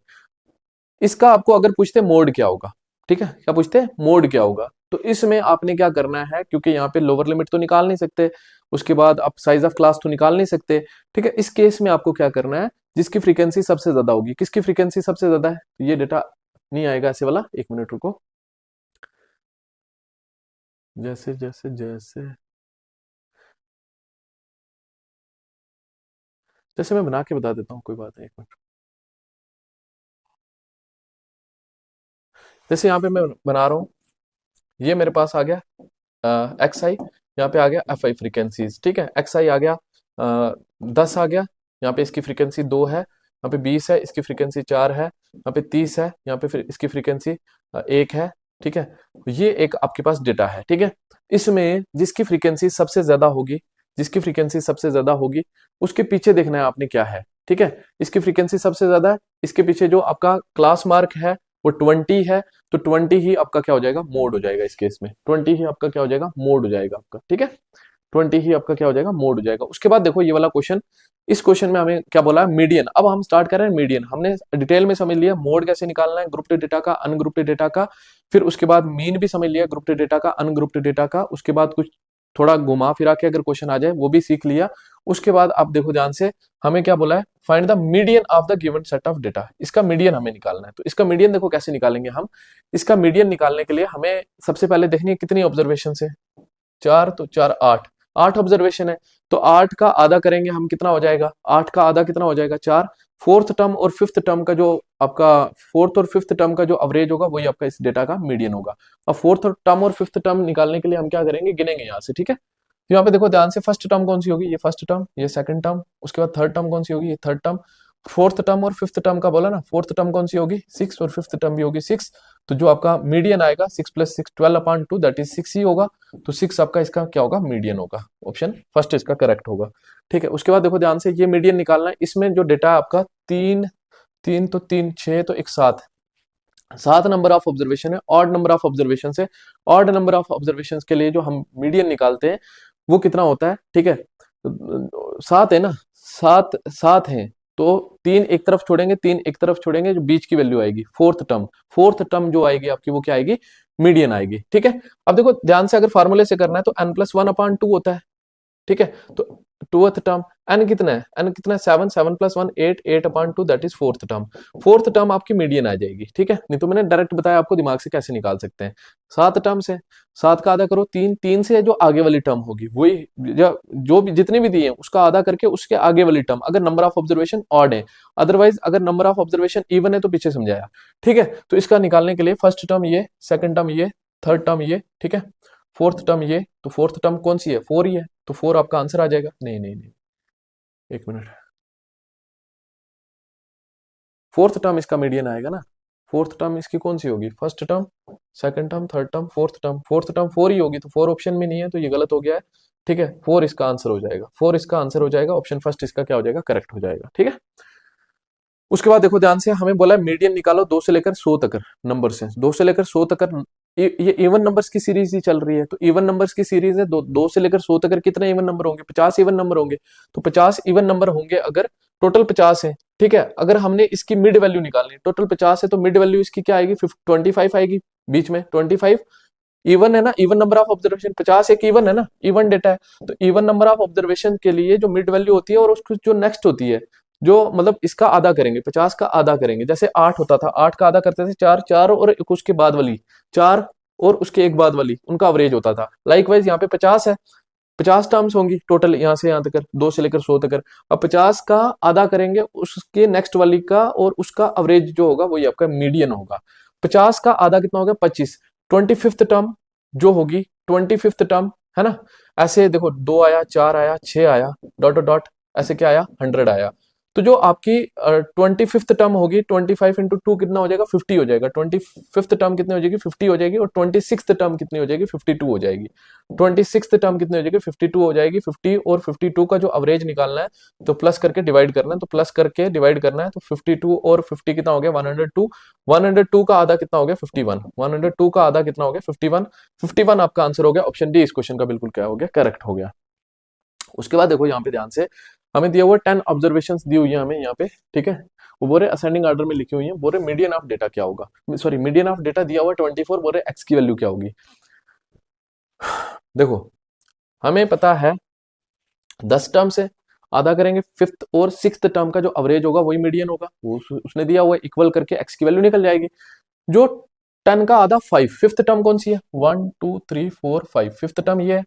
इसका आपको अगर पूछते मोड क्या होगा, ठीक है, क्या पूछते हैं, मोड क्या होगा, तो इसमें आपने क्या करना है, क्योंकि यहाँ पे लोअर लिमिट तो निकाल नहीं सकते, उसके बाद आप साइज ऑफ क्लास तो निकाल नहीं सकते, ठीक है। इस केस में आपको क्या करना है, जिसकी फ्रीक्वेंसी सबसे ज्यादा होगी, किसकी फ्रीक्वेंसी सबसे ज्यादा है, तो ये डेटा नहीं आएगा ऐसे वाला, एक मिनट रुको, जैसे जैसे जैसे जैसे मैं बना के बता देता हूँ, कोई बात नहीं, एक मिनट। जैसे यहाँ पे मैं बना रहा हूँ, ये मेरे पास आ गया एक्स आई, यहाँ पे आ गया एफ आई फ्रीक्वेंसीज, ठीक है। एक्स आई आ गया 10 आ गया, यहाँ पे इसकी फ्रीक्वेंसी 2 है, यहाँ पे 20 है, इसकी फ्रीक्वेंसी 4 है, यहाँ पे 30 है, यहाँ पे फिर इसकी फ्रीक्वेंसी 1 है, ठीक है। ये एक आपके पास डेटा है, ठीक है। इसमें जिसकी फ्रीक्वेंसी सबसे ज्यादा होगी, जिसकी फ्रीक्वेंसी सबसे ज्यादा होगी, उसके पीछे देखना है आपने क्या है, ठीक है। इसकी फ्रीक्वेंसी सबसे ज्यादा है, इसके पीछे जो आपका क्लास मार्क है वो 20 है, तो 20 ही आपका क्या हो जाएगा, मोड हो जाएगा। इस केस में 20 ही आपका क्या हो जाएगा, मोड हो जाएगा आपका, ठीक है। 20 ही आपका क्या हो जाएगा, मोड हो जाएगा। उसके बाद देखो ये वाला क्वेश्चन, इस क्वेश्चन में हमें क्या बोला है, मीडियन। अब हम स्टार्ट कर रहे हैं मीडियन। हमने डिटेल में समझ लिया मोड कैसे निकालना है, ग्रुप्ड डेटा का, अनग्रुप्ड डेटा का, फिर उसके बाद मीन भी समझ लिया, ग्रुप्ड डेटा का, अनग्रुप्ड डेटा का। उसके बाद कुछ थोड़ा घुमा फिरा के अगर क्वेश्चन आ जाए वो भी सीख लिया। उसके बाद आप देखो ध्यान से, हमें क्या बोला है, find the median of the given set of data. इसका मीडियन हमें निकालना है। तो इसका मीडियन देखो कैसे निकालेंगे हम। इसका मीडियन निकालने के लिए हमें सबसे पहले देखनी है कितनी ऑब्जर्वेशन है, 4, तो 4 8, 8 ऑब्जर्वेशन है। तो 8 का आधा करेंगे हम, कितना हो जाएगा, 8 का आधा कितना हो जाएगा, 4। फोर्थ टर्म और फिफ्थ टर्म का जो आपका, फोर्थ और फिफ्थ टर्म का जो एवरेज होगा वही आपका इस डेटा का मीडियन होगा। अब फोर्थ टर्म और फिफ्थ टर्म निकालने के लिए हम क्या करेंगे, गिनेंगे यहाँ से, ठीक है। तो यहाँ पे देखो ध्यान से, फर्स्ट टर्म कौन सी होगी, ये फर्स्ट टर्म, ये सेकंड टर्म, उसके बाद थर्ड टर्म कौन सी होगी, ये थर्ड टर्म। फोर्थ टर्म और फिफ्थ टर्म का बोला ना, फोर्थ टर्म कौन सी होगी, 6, और फिफ्थ टर्म भी होगी 6। तो जो आपका मीडियन आएगा 6 + 6 12/2 दैट इज 6 ही होगा। तो 6 आपका इसका क्या होगा, मीडियन होगा। ऑप्शन फर्स्ट इसका करेक्ट होगा, ठीक है। उसके बाद देखो ध्यान से, ये मीडियन निकालना है। इसमें जो डेटा है आपका 3 3 तो 3 6 तो एक 7, 7 नंबर ऑफ ऑब्जर्वेशन है, ऑड नंबर ऑफ ऑब्जर्वेशन है। ऑड नंबर ऑफ ऑब्जर्वेशन के लिए जो हम मीडियन निकालते हैं वो कितना होता है, ठीक है, 7 है ना, 7 7 है। तो 3 एक तरफ छोड़ेंगे, 3 एक तरफ छोड़ेंगे, जो बीच की वैल्यू आएगी फोर्थ टर्म जो आएगी आपकी वो क्या आएगी, मीडियन आएगी, ठीक है। अब देखो ध्यान से, अगर फार्मूले से करना है तो n+1/2 होता है, ठीक है। तो टूथ टर्म एन कितना है, एन कितना है, 7, 7 + 1 8, 8/2 that is fourth term. Fourth term आपकी मीडियन आ जाएगी, ठीक है। नहीं तो मैंने डायरेक्ट बताया आपको दिमाग से कैसे निकाल सकते हैं। 7 टर्म से 7 का आधा करो 3, 3 से जो आगे वाली टर्म होगी वही, जो भी जितने भी दिए हैं उसका आधा करके उसके आगे वाली टर्म, अगर नंबर ऑफ ऑब्जर्वेशन ऑड है, अदरवाइज अगर नंबर ऑफ ऑब्जर्वेशन इवन है तो पीछे समझाया, ठीक है। तो इसका निकालने के लिए फर्स्ट टर्म ये, सेकंड टर्म ये, थर्ड टर्म ये, ठीक है, फोर्थ टर्म ये। तो फोर्थ टर्म कौन सी है, 4 ही है, तो 4 आपका आंसर आ जाएगा। नहीं नहीं नहीं, एक मिनट, फोर्थ टर्म इसका मीडियन आएगा ना, फोर्थ टर्म इसकी कौन सी होगी, first term, second term, third term, fourth term four ही होगी, तो फोर ऑप्शन में नहीं है तो ये गलत हो गया है। ठीक है, फोर इसका आंसर हो जाएगा, फोर इसका आंसर हो जाएगा, ऑप्शन फर्स्ट इसका क्या हो जाएगा, करेक्ट हो जाएगा। ठीक है, उसके बाद देखो ध्यान से, हमें बोला मीडियन निकालो 2 से लेकर 100 तक नंबर से, 2 से लेकर 100 तक ये इवन नंबर्स की सीरीज ही चल रही है, तो इवन नंबर्स की सीरीज है, 2 से लेकर 100 तक कितने इवन नंबर होंगे, 50 इवन नंबर होंगे, तो 50 इवन नंबर होंगे अगर टोटल 50 है। ठीक है, अगर हमने इसकी मिड वैल्यू निकालनी, टोटल 50 है तो मिड वैल्यू इसकी क्या आएगी, 25 आएगी, बीच में 25 इवन है ना, इवन नंबर ऑफ ऑब्जर्वेशन, 50 एक इवन है ना, इवन डेटा है, तो इवन नंबर ऑफ ऑब्जर्वेशन के लिए जो मिड वैल्यू होती है और उसको जो नेक्स्ट होती है, जो मतलब इसका आधा करेंगे, 50 का आधा करेंगे, जैसे 8 होता था, 8 का आधा करते थे 4, 4 और एक उसके बाद वाली 4 और उसके एक बाद वाली, उनका अवरेज होता था। लाइकवाइज यहाँ पे 50 है, 50 टर्म्स होंगी टोटल, यहाँ से यहाँ तक 2 से लेकर 100 तक। अब 50 का आधा करेंगे उसके नेक्स्ट वाली का, और उसका अवरेज जो होगा वही आपका मीडियन होगा। 50 का आधा कितना हो गया, 25, 25th टर्म जो होगी, 25th टर्म है ना, ऐसे देखो 2 आया, 4 आया, 6 आया, डॉट डॉट, ऐसे क्या आया, 100 आया। तो जो आपकी 25th टर्म होगी, 25 इंटू 2 कितना हो जाएगा, 50 हो जाएगा। 25th टर्म कितनी हो जाएगी, 50 हो जाएगी। और 26th टर्म कितनी हो जाएगी, 52 हो जाएगी। 26th टर्म कितनी हो जाएगी, 52 हो जाएगी। 50 और 52 का जो अवरेज निकालना है तो प्लस करके डिवाइड करना है, तो प्लस करके डिवाइड करना है, तो 52 और 50 कितना हो गया, 102। 102 का आधा कितना हो गया, 51। 102 का आधा कितना हो गया, 51। 51 आपका आंसर हो गया, ऑप्शन डी इस क्वेश्चन का बिल्कुल क्या हो गया, करेक्ट हो गया। उसके बाद देखो यहाँ पे ध्यान से, हमें दिया हुआ 10 ऑब्जर्वेशंस दी हुई है हमें यहाँ पे। ठीक है, वो बोरे असेंडिंग ऑर्डर में लिखी हुई है, बोरे मीडियन ऑफ डेटा क्या होगा, सॉरी मीडियन ऑफ डेटा दिया हुआ 24, बोरे एक्स की वैल्यू क्या होगी। देखो हमें पता है 10 टर्म से आधा करेंगे, 5th और 6th टर्म का जो अवरेज होगा वही मीडियन होगा, वो उसने दिया हुआ इक्वल करके एक्स की वैल्यू निकल जाएगी। जो 10 का आधा 5, 5th टर्म कौन सी है, 1 2 3 4 5, 5th टर्म ये है,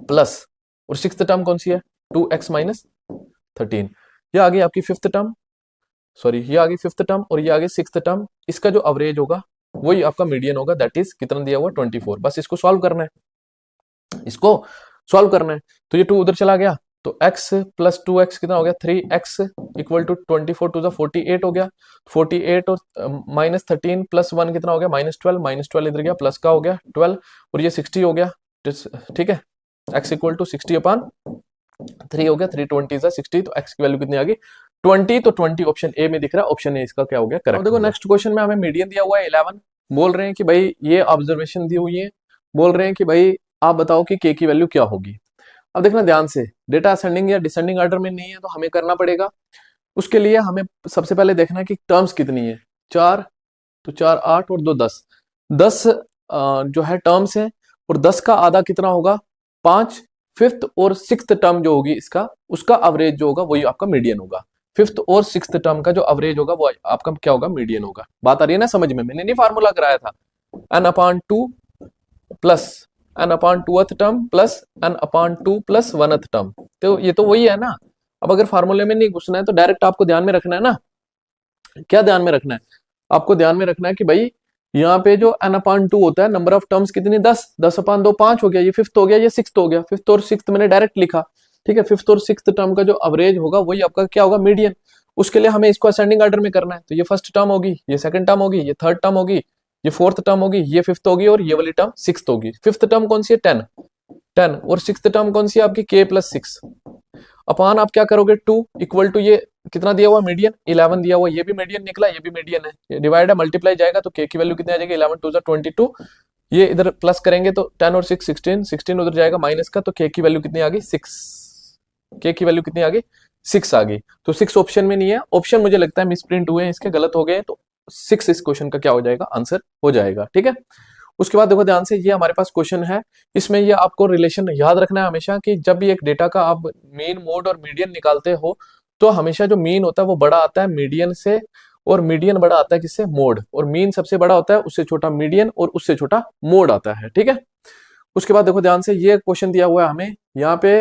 प्लस और 6th टर्म कौन सी है, 2x माइनस 13। ये आ गई आपकी 5th टर्म, सॉरी ये आ गई 5th टर्म, और ये आ गई 6th टर्म। इसका जो अवरेज होगा वही आपका मीडियन होगा, दैट इज कितना दिया हुआ, 24। बस इसको सॉल्व करना है, इसको सॉल्व करना है। तो ये 2 उधर चला गया, तो x प्लस 2x कितना हो गया, 3x इक्वल टू 24 टू 48 हो गया। 48 और माइनस 13 प्लस 1 कितना हो गया, -12। -12 इधर गया, प्लस का हो गया 12, और ये 60 हो गया। ठीक है, x इक्वल टू 60 अपॉन 3 हो गया, 3 20 60, तो x की वैल्यू कितनी आ गई, 20। तो 20 ऑप्शन ए में दिख रहा है, ऑप्शन ए इसका क्या हो गया, करेक्ट। देखो नेक्स्ट क्वेश्चन में हमें मीडियन दिया हुआ है 11, बोल रहे हैं कि भाई ये ऑब्जर्वेशन दी हुई है, बोल रहे हैं कि भाई आप बताओ कि के की वैल्यू क्या होगी। अब देखना ध्यान से, डेटा असेंडिंग या डिसेंडिंग ऑर्डर में नहीं है तो हमें करना पड़ेगा। उसके लिए हमें सबसे पहले देखना है कि टर्म्स कितनी है, 4, तो 4 8 और 2 10, 10 जो है टर्म्स है, और 10 का आधा कितना होगा, 5। 5th और 6th टर्म जो होगी इसका, उसका अवरेज जो होगा वही आपका मीडियन होगा। 5th और 6th टर्म का जो अवरेज होगा वो आपका क्या होगा, मीडियन होगा। बात आ रही है ना समझ में, मैंने नहीं फार्मूला कराया था, n/2 plus n/2th term plus n/2 plus 1th term, तो ये तो वही है ना। अब अगर फार्मूले में नहीं घुसना है तो डायरेक्ट आपको ध्यान में रखना है ना, क्या ध्यान में रखना है, आपको ध्यान में रखना है कि भाई यहाँ पे जो n/2 होता है, नंबर ऑफ टर्म्स कितनी, 10, 10/2 5 हो गया, ये 5th हो गया, ये 6th हो गया। 5th और 6th मैंने डायरेक्ट लिखा, ठीक है। 5th और 6th टर्म का जो अवरेज होगा वही आपका क्या होगा, मीडियन। उसके लिए हमें इसको असेंडिंग ऑर्डर में करना है, तो ये फर्स्ट टर्म होगी, ये सेकंड टर्म होगी, ये थर्ड टर्म होगी, ये फोर्थ टर्म होगी, ये 5th होगी, और ये वाली टर्म 6th होगी। 5th टर्म कौन सी है, 10, 10, और 6th टर्म कौन सी है आपकी, k + 6 अपान आप क्या करोगे, 2 इक्वल टू ये कितना दिया हुआ, मीडियन 11 दिया हुआ, ये भी मीडियन निकला, ये भी मीडियन है, ये डिवाइड है, मल्टीप्लाई जाएगा तो k की वैल्यू कितनी आ जाएगी, 11 2 22, ये इधर प्लस करेंगे तो 10 और 6 16, 16 उधर जाएगा माइनस का, तो k की वैल्यू कितनी आ गई, 6, k की वैल्यू कितनी आ गई, 6 आ गई। तो 6 ऑप्शन में नहीं है, ऑप्शन मुझे लगता है मिसप्रिंट हुए हैं इसके, गलत हो गए, तो 6 इस क्वेश्चन का क्या हो जाएगा, आंसर हो जाएगा, ठीक है। उसके बाद देखो ध्यान से, ये हमारे पास क्वेश्चन है, इसमें ये आपको रिलेशन याद रखना है हमेशा कि जब भी एक डेटा का आप मीन, मोड और मीडियन निकालते हो तो हमेशा जो मीन होता है वो बड़ा आता है मीडियन से, और मीडियन बड़ा आता है किससे, मोड, और मीन सबसे बड़ा होता है, उससे छोटा मीडियन, और उससे छोटा मोड आता है, ठीक है। उसके बाद देखो ध्यान से, ये क्वेश्चन दिया हुआ है हमें यहाँ पे,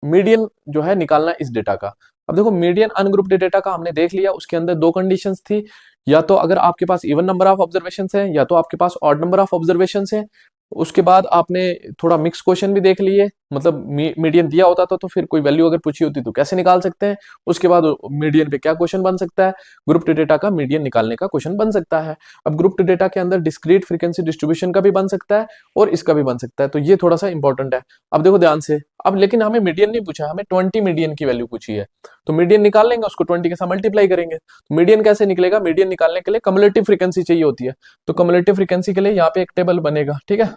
मीडियन जो है निकालना है इस डेटा का। अब देखो मीडियन अनग्रुप्ड डेटा का हमने देख लिया, उसके अंदर 2 कंडीशंस थी, या तो अगर आपके पास इवन नंबर ऑफ ऑब्जर्वेशन है, या तो आपके पास ऑड नंबर ऑफ ऑब्जर्वेशन है। उसके बाद आपने थोड़ा मिक्स क्वेश्चन भी देख लिए, मतलब मीडियन दिया होता था तो फिर कोई वैल्यू अगर पूछी होती तो कैसे निकाल सकते हैं, उसके बाद मीडियन पे क्या क्वेश्चन बन सकता है, ग्रुप टू डेटा का मीडियन निकालने का क्वेश्चन बन सकता है। अब ग्रुप टू डेटा के अंदर डिस्क्रीट फ्रीक्वेंसी डिस्ट्रीब्यूशन का भी बन सकता है और इसका भी बन सकता है, तो ये थोड़ा सा इंपॉर्टेंट है। अब देखो ध्यान से, अब लेकिन हमें मीडियन नहीं पूछा, हमें 20 मीडियन की वैल्यू पूछी है, तो मीडियन निकाल लेंगे, उसको 20 के साथ मल्टीप्लाई करेंगे। तो मीडियन कैसे निकलेगा, मीडियन निकालने के लिए कम्युलेटिव फ्रीक्वेंसी चाहिए होती है, तो कम्युलेटिव फ्रीक्वेंसी के लिए यहाँ पे एक टेबल बनेगा, ठीक है।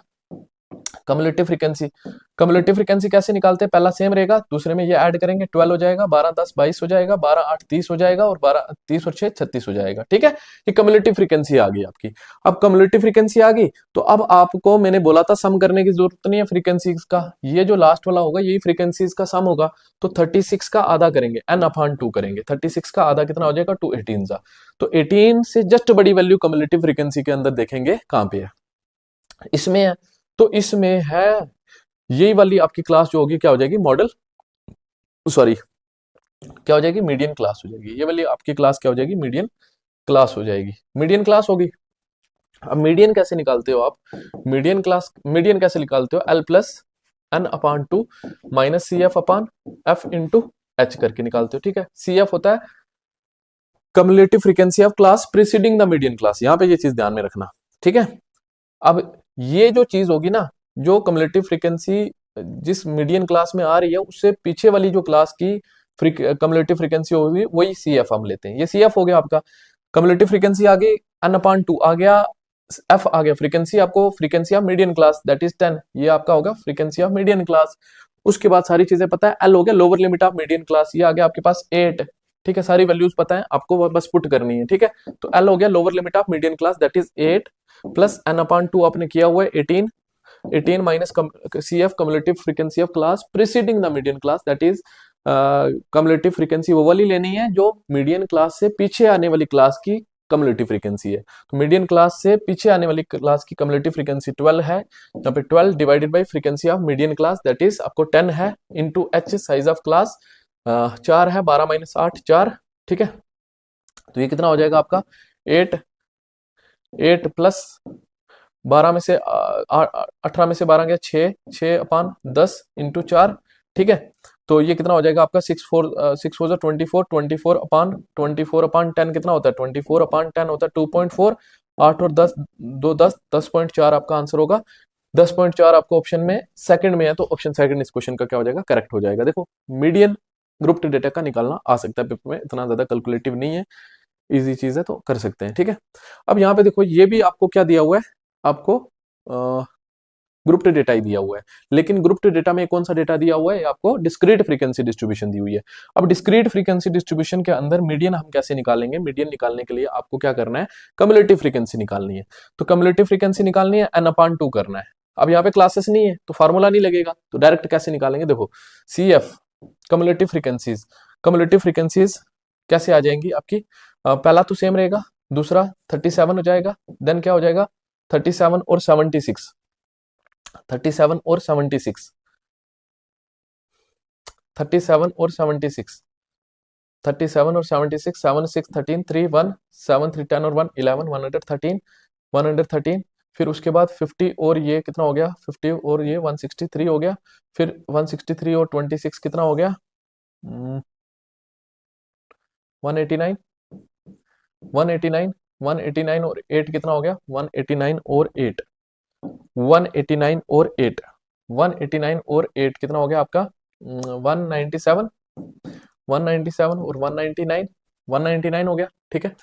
कम्युलेटिव फ्रीक्वेंसी कैसे निकालते हैं, पहला सेम रहेगा, दूसरे में ये ऐड करेंगे, 12 हो जाएगा, 12 10 22 हो जाएगा, 12 8 30 हो जाएगा, और 12 30 और 6 36 हो जाएगा, ठीक है। ये कम्युलेटिव फ्रीक्वेंसी आ गई आपकी। अब कम्युलेटिव फ्रीक्वेंसी आ गई, तो अब आपको मैंने बोला था सम करने की जरूरत नहीं है फ्रीक्वेंसीज का, ये जो लास्ट वाला होगा यही फ्रीक्वेंसीज का सम होगा, तो 36 का आधा करेंगे, n/2 करेंगे, 36 का आधा कितना हो जाएगा, 218 सा, तो 18 से जस्ट बड़ी वैल्यू कम्युलेटिव फ्रीक्वेंसी के अंदर देखेंगे कहां पे है, इसमें है, तो इसमें है, यही वाली आपकी क्लास जो होगी क्या हो जाएगी, मॉडल, सॉरी क्या हो जाएगी, मीडियन क्लास हो जाएगी, ये वाली आपकी क्लास क्या हो जाएगी, मीडियन क्लास हो जाएगी, मीडियन क्लास होगी। अब मीडियन कैसे निकालते हो आप, मीडियन कैसे निकालते हो, l+n/2 माइनस CF/f/h करके निकालते हो, ठीक है। CF होता है cumulative frequency of class preceding the median class, यहां पे ये चीज ध्यान में रखना, ठीक है। अब ये जो चीज होगी ना, जो कम्युलेटिव फ्रीक्वेंसी जिस मीडियन क्लास में आ रही है उससे पीछे वाली जो क्लास की कम्युलेटिव फ्रीक्वेंसी होगी वही CF हम लेते हैं, ये CF हो गया आपका। कम्युलेटिव फ्रीक्वेंसी आ गई, n/2 आ गया, F आ गया फ्रीक्वेंसी, आपको frequency of median class that is 10, ये आपका होगा फ्रीक्वेंसी ऑफ मीडियन क्लास। उसके बाद सारी चीजें पता है, L हो गया lower limit of median class, ये आ गया आपके पास 8, ठीक है। सारी वैल्यूज पता है आपको, बस पुट करनी है, ठीक है। तो L हो गया lower limit of median class that is 8 plus n/2 आपने किया हुआ है 18 minus CF cumulative frequency of class preceding the median class that is cumulative frequency वो वाली लेनी है जो मीडियन क्लास से पीछे आने वाली क्लास की कम्युलेटिव फ्रीक्वेंसी है। तो मीडियन क्लास से पीछे आने वाली क्लास की कम्युलेटिव फ्रीक्वेंसी 12 है, यहाँ पे 12 divided by frequency of median class that is आपको 10 है, into h size of class 4 है, 12 माइनस 8 4, ठीक है। तो ये कितना हो जाएगा आपका 8 प्लस 12 में से 18 में से 12 गया 6/10 इंटू 4, ठीक है। तो ये कितना हो जाएगा आपका 6 4 24 कितना होता है, 24/10 होता है 2.4, 8 और 10 2 10 10.4 आपका आंसर होगा। 10.4 आपको ऑप्शन में सेकंड में है, तो ऑप्शन सेकंड इस क्वेश्चन का क्या हो जाएगा, करेक्ट हो जाएगा। देखो मीडियन ग्रुप टू डेटा का निकालना आ सकता है पेपर में, इतना ज्यादा कैलकुलेटिव नहीं है, इजी चीज है, तो कर सकते हैं, ठीक है। अब यहाँ पे देखो ये भी आपको क्या दिया हुआ है, आपको ग्रुप टू डेटा ही दिया हुआ है, लेकिन ग्रुप टू डेटा में कौन सा डेटा दिया हुआ है, आपको डिस्क्रीट फ्रीक्वेंसी डिस्ट्रीब्यूशन दी हुई है। अब डिस्क्रीट फ्रीक्वेंसी डिस्ट्रीब्यूशन के अंदर मीडियन हम कैसे निकालेंगे, मीडियन निकालने के लिए आपको क्या करना है, कम्युलेटिव फ्रीक्वेंसी निकालनी है। तो कम्युलेटिव फ्रीक्वेंसी निकालनी है, n/2 करना है। अब यहाँ पे क्लासेस नहीं है तो फार्मूला नहीं लगेगा, तो डायरेक्ट कैसे निकालेंगे, देखो CF कम्युलेटिव फ्रीक्वेंसीज कैसे आ जाएंगी आपकी, पहला तो सेम रहेगा, दूसरा 37 हो जाएगा, देन क्या हो जाएगा 37 और 76 37 और 76 37 और 76 37 और 76 7 6 13 3 1 7 3 10 और 1 11 113 फिर उसके बाद 50 और ये कितना हो गया 50 और ये 163 हो गया, फिर 163 और 26 कितना हो गया 189 189 और 8 कितना हो गया 189 और 8 189 और 8 189 और 8 कितना हो गया आपका 197 197 और 199 हो गया, ठीक है।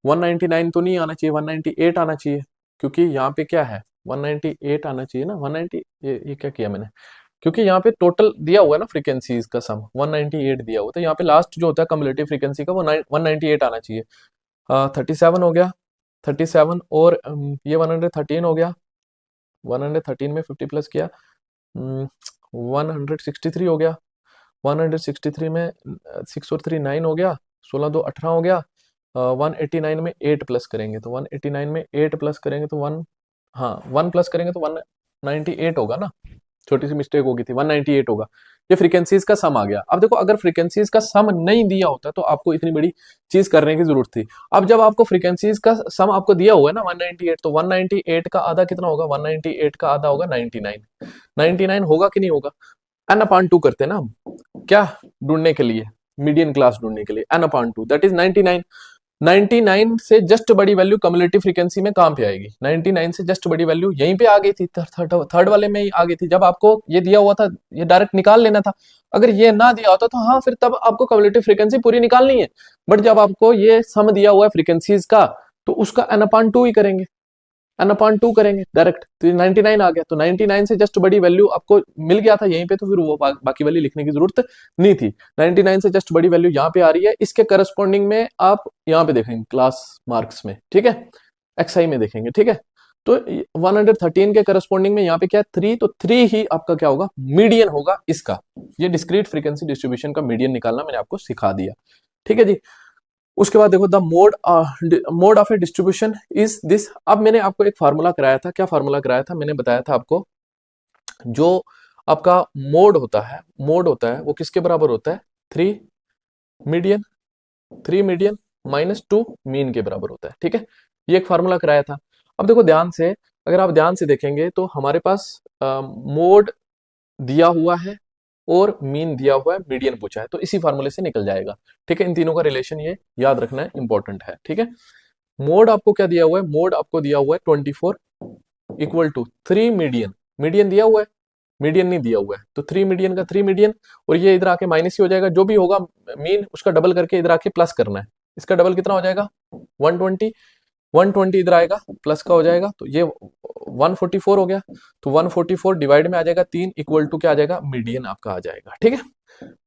199 तो नहीं आना चाहिए, 198 आना चाहिए, क्योंकि यहाँ पे क्या है 198 आना चाहिए ना, 190 ये क्या किया मैंने, क्योंकि यहाँ पे टोटल दिया हुआ है ना फ्रीक्वेंसीज का सम 198 दिया हुआ, तो यहाँ पे लास्ट जो होता है कम्युलेटिव फ्रीक्वेंसी का वो 198 आना चाहिए। 37 हो गया 37 और ये 113 हो गया, 113 में 50 प्लस किया 163 हो गया, 163 में 6 और 3 9 हो गया, 16 2 18 हो गया, 189 में 8 प्लस करेंगे तो 189 में 8 प्लस करेंगे तो 1 प्लस करेंगे तो 198 होगा ना, छोटी सी मिस्टेक होगी थी, 198 होगा। ये फ्रीक्वेंसीज का सम आ गया। अब देखो अगर फ्रीक्वेंसीज का सम नहीं दिया होता तो आपको इतनी बड़ी चीज करने की जरूरत थी। अब जब आपको फ्रीक्वेंसीज का सम आपको दिया हुआ है ना 198, तो 198 का आधा कितना होगा, 198 का आधा होगा 99 होगा कि नहीं होगा, n/2 करते हैं ना हम, क्या ढूंढने के लिए, मीडियन क्लास ढूंढने के लिए n/2 दैट इज 99। 99 से जस्ट बड़ी वैल्यू कम्युलेटिव फ्रीक्वेंसी में कहां पे आएगी, 99 से जस्ट बड़ी वैल्यू यहीं पे आ गई थी, थर्ड वाले में ही आ गई थी। जब आपको ये दिया हुआ था ये डायरेक्ट निकाल लेना था, अगर ये ना दिया होता तो हाँ फिर तब आपको कम्युलेटिव फ्रीक्वेंसी पूरी निकालनी है, बट जब आपको ये सम दिया हुआ है फ्रीक्वेंसीज का तो उसका n/2 ही करेंगे, n/2 करेंगे डायरेक्ट, तो 99 आ गया, तो 99 से जस्ट बड़ी वैल्यू आपको मिल गया था यहीं पे, तो फिर वो बाकी वाली लिखने की जरूरत नहीं थी। 99 से जस्ट बड़ी वैल्यू यहाँ पे आ रही है, इसके करस्पॉन्डिंग में आप यहाँ पे देखेंगे क्लास मार्क्स में, ठीक है, एक्सआई में देखेंगे, ठीक है। तो 113 के करस्पॉन्डिंग में यहाँ पे क्या है 3, तो 3 ही आपका क्या होगा, मीडियन होगा इसका। ये डिस्क्रीट फ्रीक्वेंसी डिस्ट्रीब्यूशन का मीडियन निकालना मैंने आपको सिखा दिया, ठीक है जी। उसके बाद देखो the mode of A distribution is this. अब मैंने आपको एक फार्मूला कराया था, क्या फार्मूला कराया था, मैंने बताया था आपको जो आपका मोड होता है वो किसके बराबर होता है, 3 मीडियन -2 मीन के बराबर होता है, ठीक है। ये एक फार्मूला कराया था। अब देखो ध्यान से, अगर आप ध्यान से देखेंगे तो हमारे पास मोड दिया हुआ है और मीन दिया हुआ है, मीडियन पूछा है, तो इसी फार्मूले से निकल जाएगा, ठीक है। इन तीनों का रिलेशन ये याद रखना है, इंपॉर्टेंट है, ठीक है। मोड आपको क्या दिया हुआ है, मोड आपको दिया हुआ है 24 इक्वल टू 3 मीडियन, मीडियन दिया हुआ है, मीडियन नहीं दिया हुआ है, तो 3 मीडियन का 3 मीडियन, और ये इधर आके माइनस ही हो जाएगा, जो भी होगा मीन उसका डबल करके इधर आके प्लस करना है। इसका डबल कितना हो जाएगा 120, 120 इधर आएगा प्लस का हो जाएगा, तो ये 144 हो गया, तो 144 डिवाइड में आ जाएगा 3 इक्वल टू क्या आ जाएगा, मीडियन आपका आ जाएगा, ठीक है।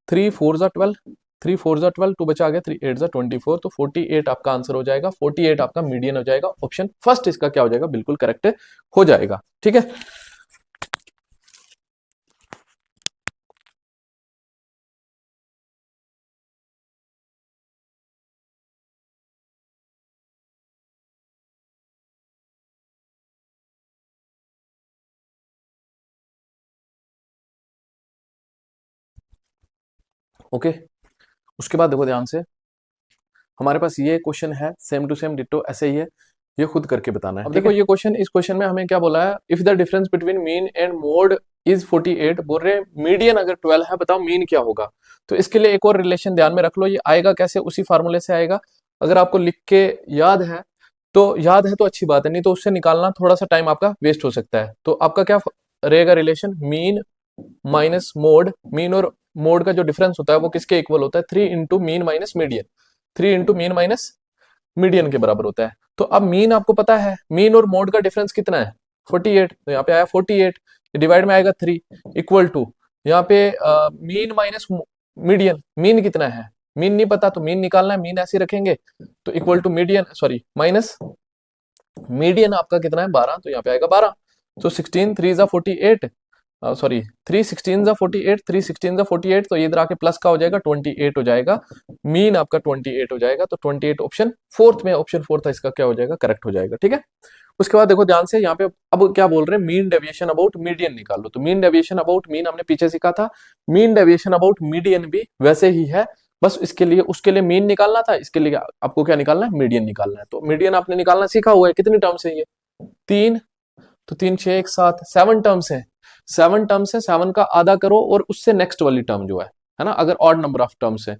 3 4 जा 12, 3 4 जा 12, 2 बचा गया, 3 8 जा 24, तो 48 आपका आंसर हो जाएगा, 48 आपका मीडियन हो जाएगा, ऑप्शन फर्स्ट इसका क्या हो जाएगा, बिल्कुल करेक्ट हो जाएगा, ठीक है। ओके, उसके बाद देखो ध्यान से, हमारे पास ये क्वेश्चन है सेम टू सेम डिट्टो ऐसे ही है, ये खुद करके बताना है। अब देखो ये क्वेश्चन, इस क्वेश्चन में हमें क्या बोला है, if the difference between mean and mode is 48, बोल रहे मीडियन अगर 12 है, बताओ मीन क्या होगा। तो इसके लिए एक और रिलेशन ध्यान में रख लो, ये आएगा कैसे, उसी फार्मूले से आएगा। अगर आपको लिख के याद है तो अच्छी बात है, नहीं तो उससे निकालना थोड़ा सा टाइम आपका वेस्ट हो सकता है। तो आपका क्या रहेगा relation, mean minus mode, mean और मोड का जो डिफरेंस होता है वो किसके इक्वल होता है, 3 into mean minus median, 3 into mean minus median के बराबर होता है। तो अब मीन आपको पता है, मीन और मोड का डिफरेंस कितना है 48, तो यहाँ पे आया 48, डिवाइड में आएगा 3 इक्वल टू, यहाँ पे मीन माइनस मीडियन, मीन कितना है, मीन नहीं पता तो मीन निकालना है, मीन ऐसे रखेंगे, तो equal to median sorry minus median आपका कितना है 12, तो यहाँ पे आएगा 12, तो 16 3 जा 48, सॉरी 3 16 जा 48, 3 16 जा 48, तो ये इधर आके प्लस का हो जाएगा 28 हो जाएगा, मीन आपका 28 हो जाएगा, तो 28 ऑप्शन फोर्थ में, ऑप्शन फोर्थ इसका क्या हो जाएगा, करेक्ट हो जाएगा, ठीक है। उसके बाद देखो ध्यान से यहाँ पे, अब क्या बोल रहे हैं, मीन डेविएशन अबाउट मीडियन निकाल लो। तो मीन डेविएशन अबाउट मीन हमने पीछे सीखा था, मीन डेविएशन अबाउट मीडियन भी वैसे ही है, बस इसके लिए उसके लिए मीन निकालना था, इसके लिए आपको क्या निकालना है, मीडियन निकालना है। तो मीडियन आपने निकालना सीखा हुआ है, कितनी टर्म्स है ये 3, तो 3 6 1 7 7 टर्म्स है, 7 टर्म्स है, 7 का आधा करो और उससे नेक्स्ट वाली टर्म जो है ना, अगर ऑड नंबर ऑफ टर्म्स है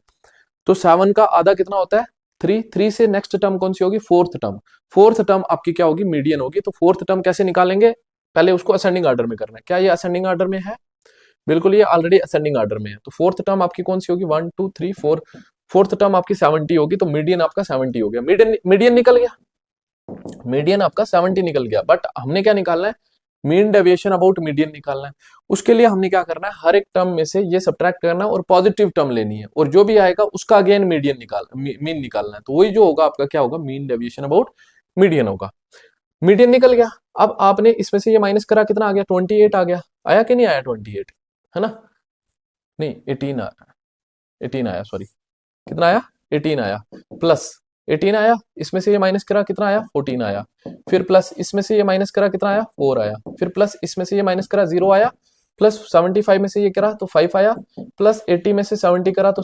तो 7 का आधा कितना होता है 3, 3 से नेक्स्ट टर्म कौन सी होगी, फोर्थ टर्म, फोर्थ टर्म आपकी क्या होगी, मीडियन होगी। तो फोर्थ टर्म कैसे निकालेंगे, पहले उसको असेंडिंग ऑर्डर में करना है, क्या ये असेंडिंग ऑर्डर में है, बिल्कुल ये ऑलरेडी असेंडिंग ऑर्डर में है। तो फोर्थ टर्म आपकी कौन सी होगी 1 2 3 4, फोर्थ टर्म आपकी 70 होगी, तो मीडियन आपका 70 हो गया, मीडियन निकल गया, मीडियन आपका 70 निकल गया, बट हमने क्या निकालना है, मीन डेविएशन अबाउट मीडियन निकालना है। उसके लिए हमने क्या करना है, हर एक टर्म में से ये सब्ट्रैक्ट करना है और पॉजिटिव टर्म लेनी है, और जो भी आएगा उसका अगेन मीडियन मीन निकालना है, तो वही जो होगा आपका क्या होगा, मीन डेविएशन अबाउट मीडियन होगा। मीडियन निकल गया, अब आपने इसमें से ये माइनस करा, कितना आ गया 28 आ गया, आया कि नहीं आया 28, है ना, नहीं 18 आया, सॉरी कितना आया 18 आया, प्लस 18 आया, इसमें से ये माइनस करा कितना आया 14 आया, फिर प्लस इसमें से ये माइनस करा कितना आया 4 आया, फिर प्लस इसमें से ये माइनस करा 0 आया, प्लस 75 में से ये करा तो 5 आया, प्लस 80 में से 70 करा तो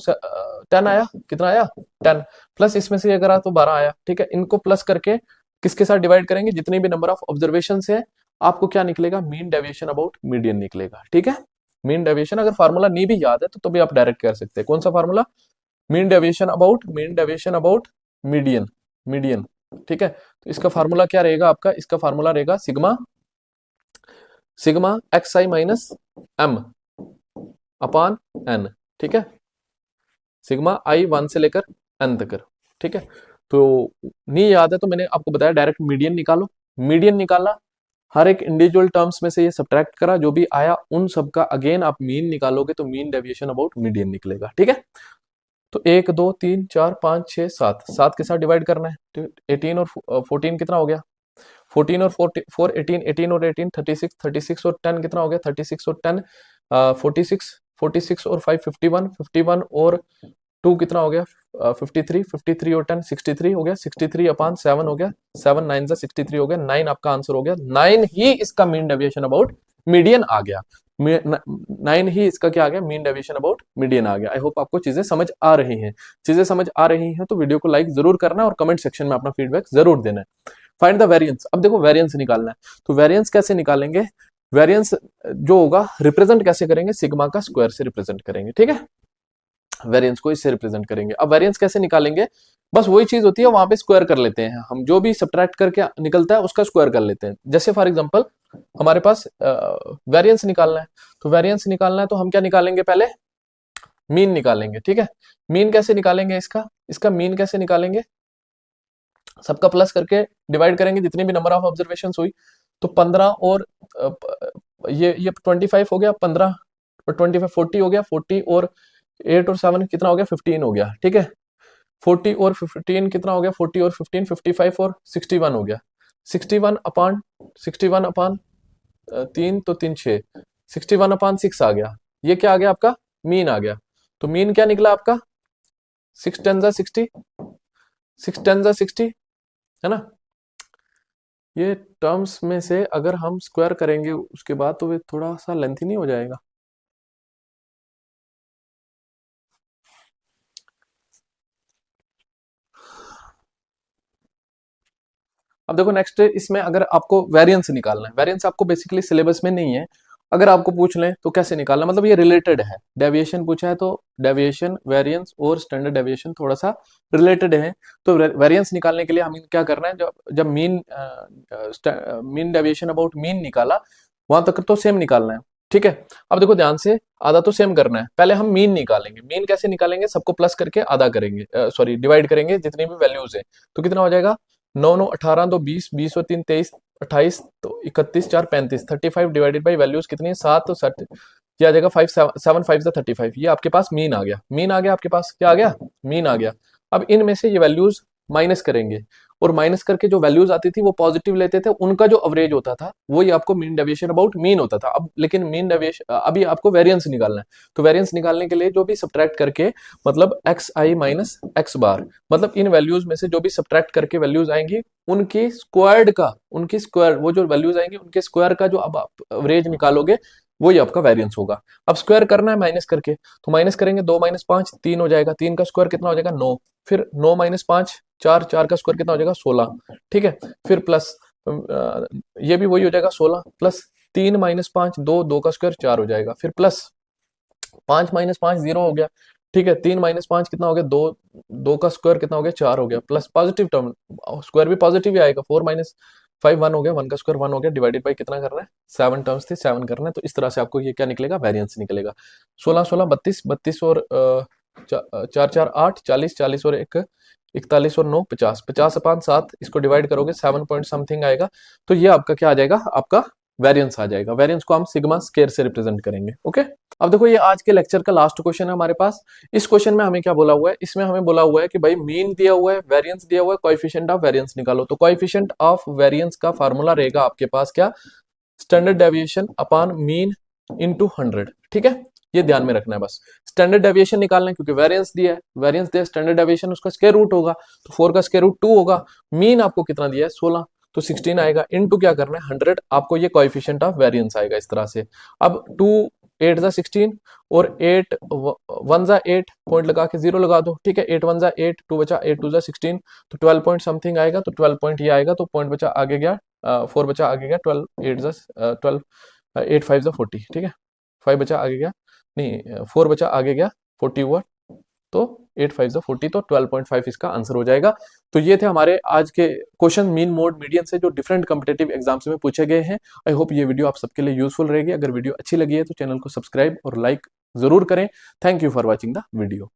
10 आया, कितना आया 10, प्लस इसमें से ये करा तो 12 आया, ठीक है। इनको प्लस करके किसके साथ डिवाइड करेंगे, जितनी भी नंबर ऑफ ऑब्जर्वेशन है, आपको क्या निकलेगा, मीन डेविएशन अबाउट मीडियन निकलेगा, ठीक है। मीन डेविएशन, अगर फार्मूला नहीं भी याद है तो भी आप डायरेक्ट कर सकते हैं। कौन सा formula? Mean deviation about median, median, ठीक है। तो इसका फार्मूला क्या रहेगा आपका? इसका फार्मूला रहेगा सिग्मा एक्स आई माइनस एम अपान एन, ठीक है। सिग्मा आई 1 से लेकर एन तक, ठीक है। तो नहीं याद है तो मैंने आपको बताया डायरेक्ट मीडियन निकालो। मीडियन निकाला, हर एक इंडिविजुअल टर्म्स में से ये सब्ट्रैक्ट करा, जो भी आया उन सब का अगेन आप मीन निकालोगे तो मीन डेविएशन अबाउट मीडियन निकलेगा, ठीक है। तो 1 2 3 4 5 6 7, 7 के साथ डिवाइड करना है। तो 18 और 14 कितना हो गया? 14 और 4 18, 18 और 18 36, 36 और 10 कितना हो गया? 36 और 10 46, 46 और 5 51, 51 और 2 कितना हो गया? 53, 53 और 10 63 हो गया, 63 अपान 7 हो गया, 7 9 जा 63 हो गया, 9 आपका आंसर हो गया। 9 ही इसका मीन डेविएशन अबाउट मीडियन आ गया। 9 ही इसका क्या आ गया? मीन डेविएशन अबाउट मीडियन आ गया। आई होप आपको चीजें समझ आ रही हैं। चीजें समझ आ रही हैं तो वीडियो को लाइक जरूर करना और कमेंट सेक्शन में अपना फीडबैक जरूर देना है। Find the variance. अब देखो वेरिएंस निकालना है, तो वेरिएंस कैसे निकालेंगे? वेरिएंस जो होगा रिप्रेजेंट कैसे करेंगे? सिग्मा का स्क्वायर से रिप्रेजेंट करेंगे, ठीक है। वेरिएंस को इससे रिप्रेजेंट करेंगे। अब वेरिएंस कैसे निकालेंगे? बस वही चीज होती है, वहां पे स्क्वायर कर लेते हैं हम, जो भी सब्ट्रैक्ट करके निकलता है उसका स्क्वायर कर लेते हैं। जैसे फॉर एग्जांपल हमारे पास वेरिएंस निकालना है, तो वेरिएंस निकालना है तो हम क्या निकालेंगे? पहले मीन निकालेंगे, ठीक है। मीन कैसे निकालेंगे? इसका मीन कैसे निकालेंगे? सबका प्लस करके डिवाइड करेंगे, जितनी भी नंबर ऑफ ऑब्जर्वेशन हुई। तो 15 और ये 25 हो गया, 15 और 25 40 हो गया, 40 और 8 और 7 कितना हो गया? 15 हो गया, ठीक है। 40 और 15 कितना हो गया? 40 और 15 55 और 61 हो गया। 61 अपान 3 तो 3 6, 61 अपान 6 आ गया। ये क्या आ गया? आपका मीन आ गया। तो मीन क्या निकला आपका? 6 10 जा 60, 6 10 जा 60, है ना। ये टर्म्स में से अगर हम स्क्वायर करेंगे उसके बाद तो ये थोड़ा सा लेंथी नहीं हो जाएगा? अब देखो नेक्स्ट इसमें अगर आपको वेरिएंस निकालना है, वेरिएंस आपको बेसिकली सिलेबस में नहीं है, अगर आपको पूछ लें तो कैसे निकालना, मतलब ये रिलेटेड है। डेविएशन पूछा है तो डेविएशन, वेरिएंस और स्टैंडर्ड डेविएशन थोड़ा सा रिलेटेड है। तो वेरिएंस निकालने के लिए हमें क्या करना है? जब मीन डेविएशन अबाउट मीन निकाला वहां तक तो सेम निकालना है, ठीक है। अब देखो ध्यान से, आधा तो सेम करना है। पहले हम मीन निकालेंगे। मीन कैसे निकालेंगे? सबको प्लस करके आधा करेंगे, सॉरी डिवाइड करेंगे जितनी भी वैल्यूज है। तो कितना हो जाएगा? 9 9 18 तो 20, 20 और 3 23, 28 तो 31 4 35, 35 डिवाइडेड बाई वैल्यूज कितनी है? 7 तो 7 ये आ जाएगा 5 7 5 से 35। ये आपके पास मीन आ गया। मीन आ गया आपके पास, क्या आ गया? मीन आ गया। अब इनमें से ये वैल्यूज माइनस करेंगे और माइनस करके जो वैल्यूज आती थी वो पॉजिटिव लेते थे, उनका जो एवरेज होता था वही आपको मीन डेविएशन अबाउट मीन होता था। अब लेकिन मीन डेविएशन, अभी आपको वेरिएंस निकालना है। तो वेरिएंस निकालने के लिए जो भी सब्ट्रैक्ट करके, मतलब एक्स आई माइनस एक्स बार, मतलब इन वैल्यूज में से जो भी सब्ट्रैक्ट करके वैल्यूज आएंगी उनकी स्क्वायर्ड का, उनकी स्क्वायर, वो जो वैल्यूज आएंगी उनके स्क्वायर का जो अब आप एवरेज निकालोगे वही आपका वेरिएंस होगा। अब स्क्वायर करना है माइनस करके, तो माइनस करेंगे 2 - 5 3 हो जाएगा। 3 का स्क्वायर कितना हो जाएगा? 9। फिर 9 - 5 4, 4 का स्क्वायर कितना हो जाएगा? 16, ठीक है। फिर प्लस ये भी वही हो जाएगा 16, प्लस 3 - 5 2, 2 का स्क्वायर 4 हो जाएगा। फिर प्लस 5 - 5 0 हो गया, ठीक है। 3 - 5 कितना हो गया? 2, 2 का स्क्वायर कितना हो गया? 4 हो गया, प्लस पॉजिटिव टर्म, स्क्वायर भी पॉजिटिव ही आएगा। 4 - 5 1 हो गया, 1 का स्क्वायर 1 हो गया, डिवाइडेड बाई कितना करना है? 7 टर्म्स थे, 7 करना है। तो इस तरह से आपको ये क्या निकलेगा? वेरिएंस निकलेगा। 16 16 32, 32 और 4 4 8 40, 40 और 1 41 और 9 50, 50 अपान 7, इसको डिवाइड करोगे 7 पॉइंट समथिंग आएगा। तो ये आपका क्या आ जाएगा? आपका वेरिएंस आ जाएगा। वेरिएंस को हम सिग्मा स्क्वायर से रिप्रेजेंट करेंगे, ओके। अब देखो ये आज के लेक्चर का लास्ट क्वेश्चन है हमारे पास। इस क्वेश्चन में हमें क्या बोला हुआ है? इसमें हमें बोला हुआ है कि भाई मीन दिया हुआ है, वेरिएंस दिया हुआ है, कोएफिशिएंट ऑफ वेरिएंस निकालो। तो कोएफिशिएंट ऑफ वेरिएंस का फार्मूला रहेगा आपके पास क्या? स्टैंडर्ड डेविएशन अपान मीन इनटू 100, ठीक है। ये ध्यान में रखना है बस। स्टैंडर्ड डेविएशन निकालना है क्योंकि वेरिएंस दिया है, वेरिएंस दिया, स्टैंडर्ड डेविएशन उसका स्क्वायर रूट होगा, तो 4 का स्क्वायर रूट 2 होगा। मीन आपको कितना दिया है? 16, तो 16 आएगा, इनटू क्या करना है? 100। आपको ये कोएफिशिएंट ऑफ वेरिएंस आएगा इस तरह से। अब 2 8 जा 16 और 8 1 जा 8, पॉइंट लगा के 0 लगा दो, ठीक है। 8 1 जा 8, 2 बचा, 8 2 जा 16, तो 12 पॉइंट समथिंग आएगा। तो 12 पॉइंट ये आएगा, तो पॉइंट बचा आगे गया, 4 बचा आगे गया, 12 8 जा 12 8 5 जा 40, ठीक है। 5 बचा आगे गया, नहीं 4 बचा आगे गया, 40 हुआ, तो 8 5 जो 40, तो 12.5 इसका आंसर हो जाएगा। तो ये थे हमारे आज के क्वेश्चन मीन मोड मीडियन से जो डिफरेंट कॉम्पिटेटिव एग्जाम्स में पूछे गए हैं। आई होप ये वीडियो आप सबके लिए यूजफुल रहेगी। अगर वीडियो अच्छी लगी है तो चैनल को सब्सक्राइब और लाइक जरूर करें। Thank you for watching the video.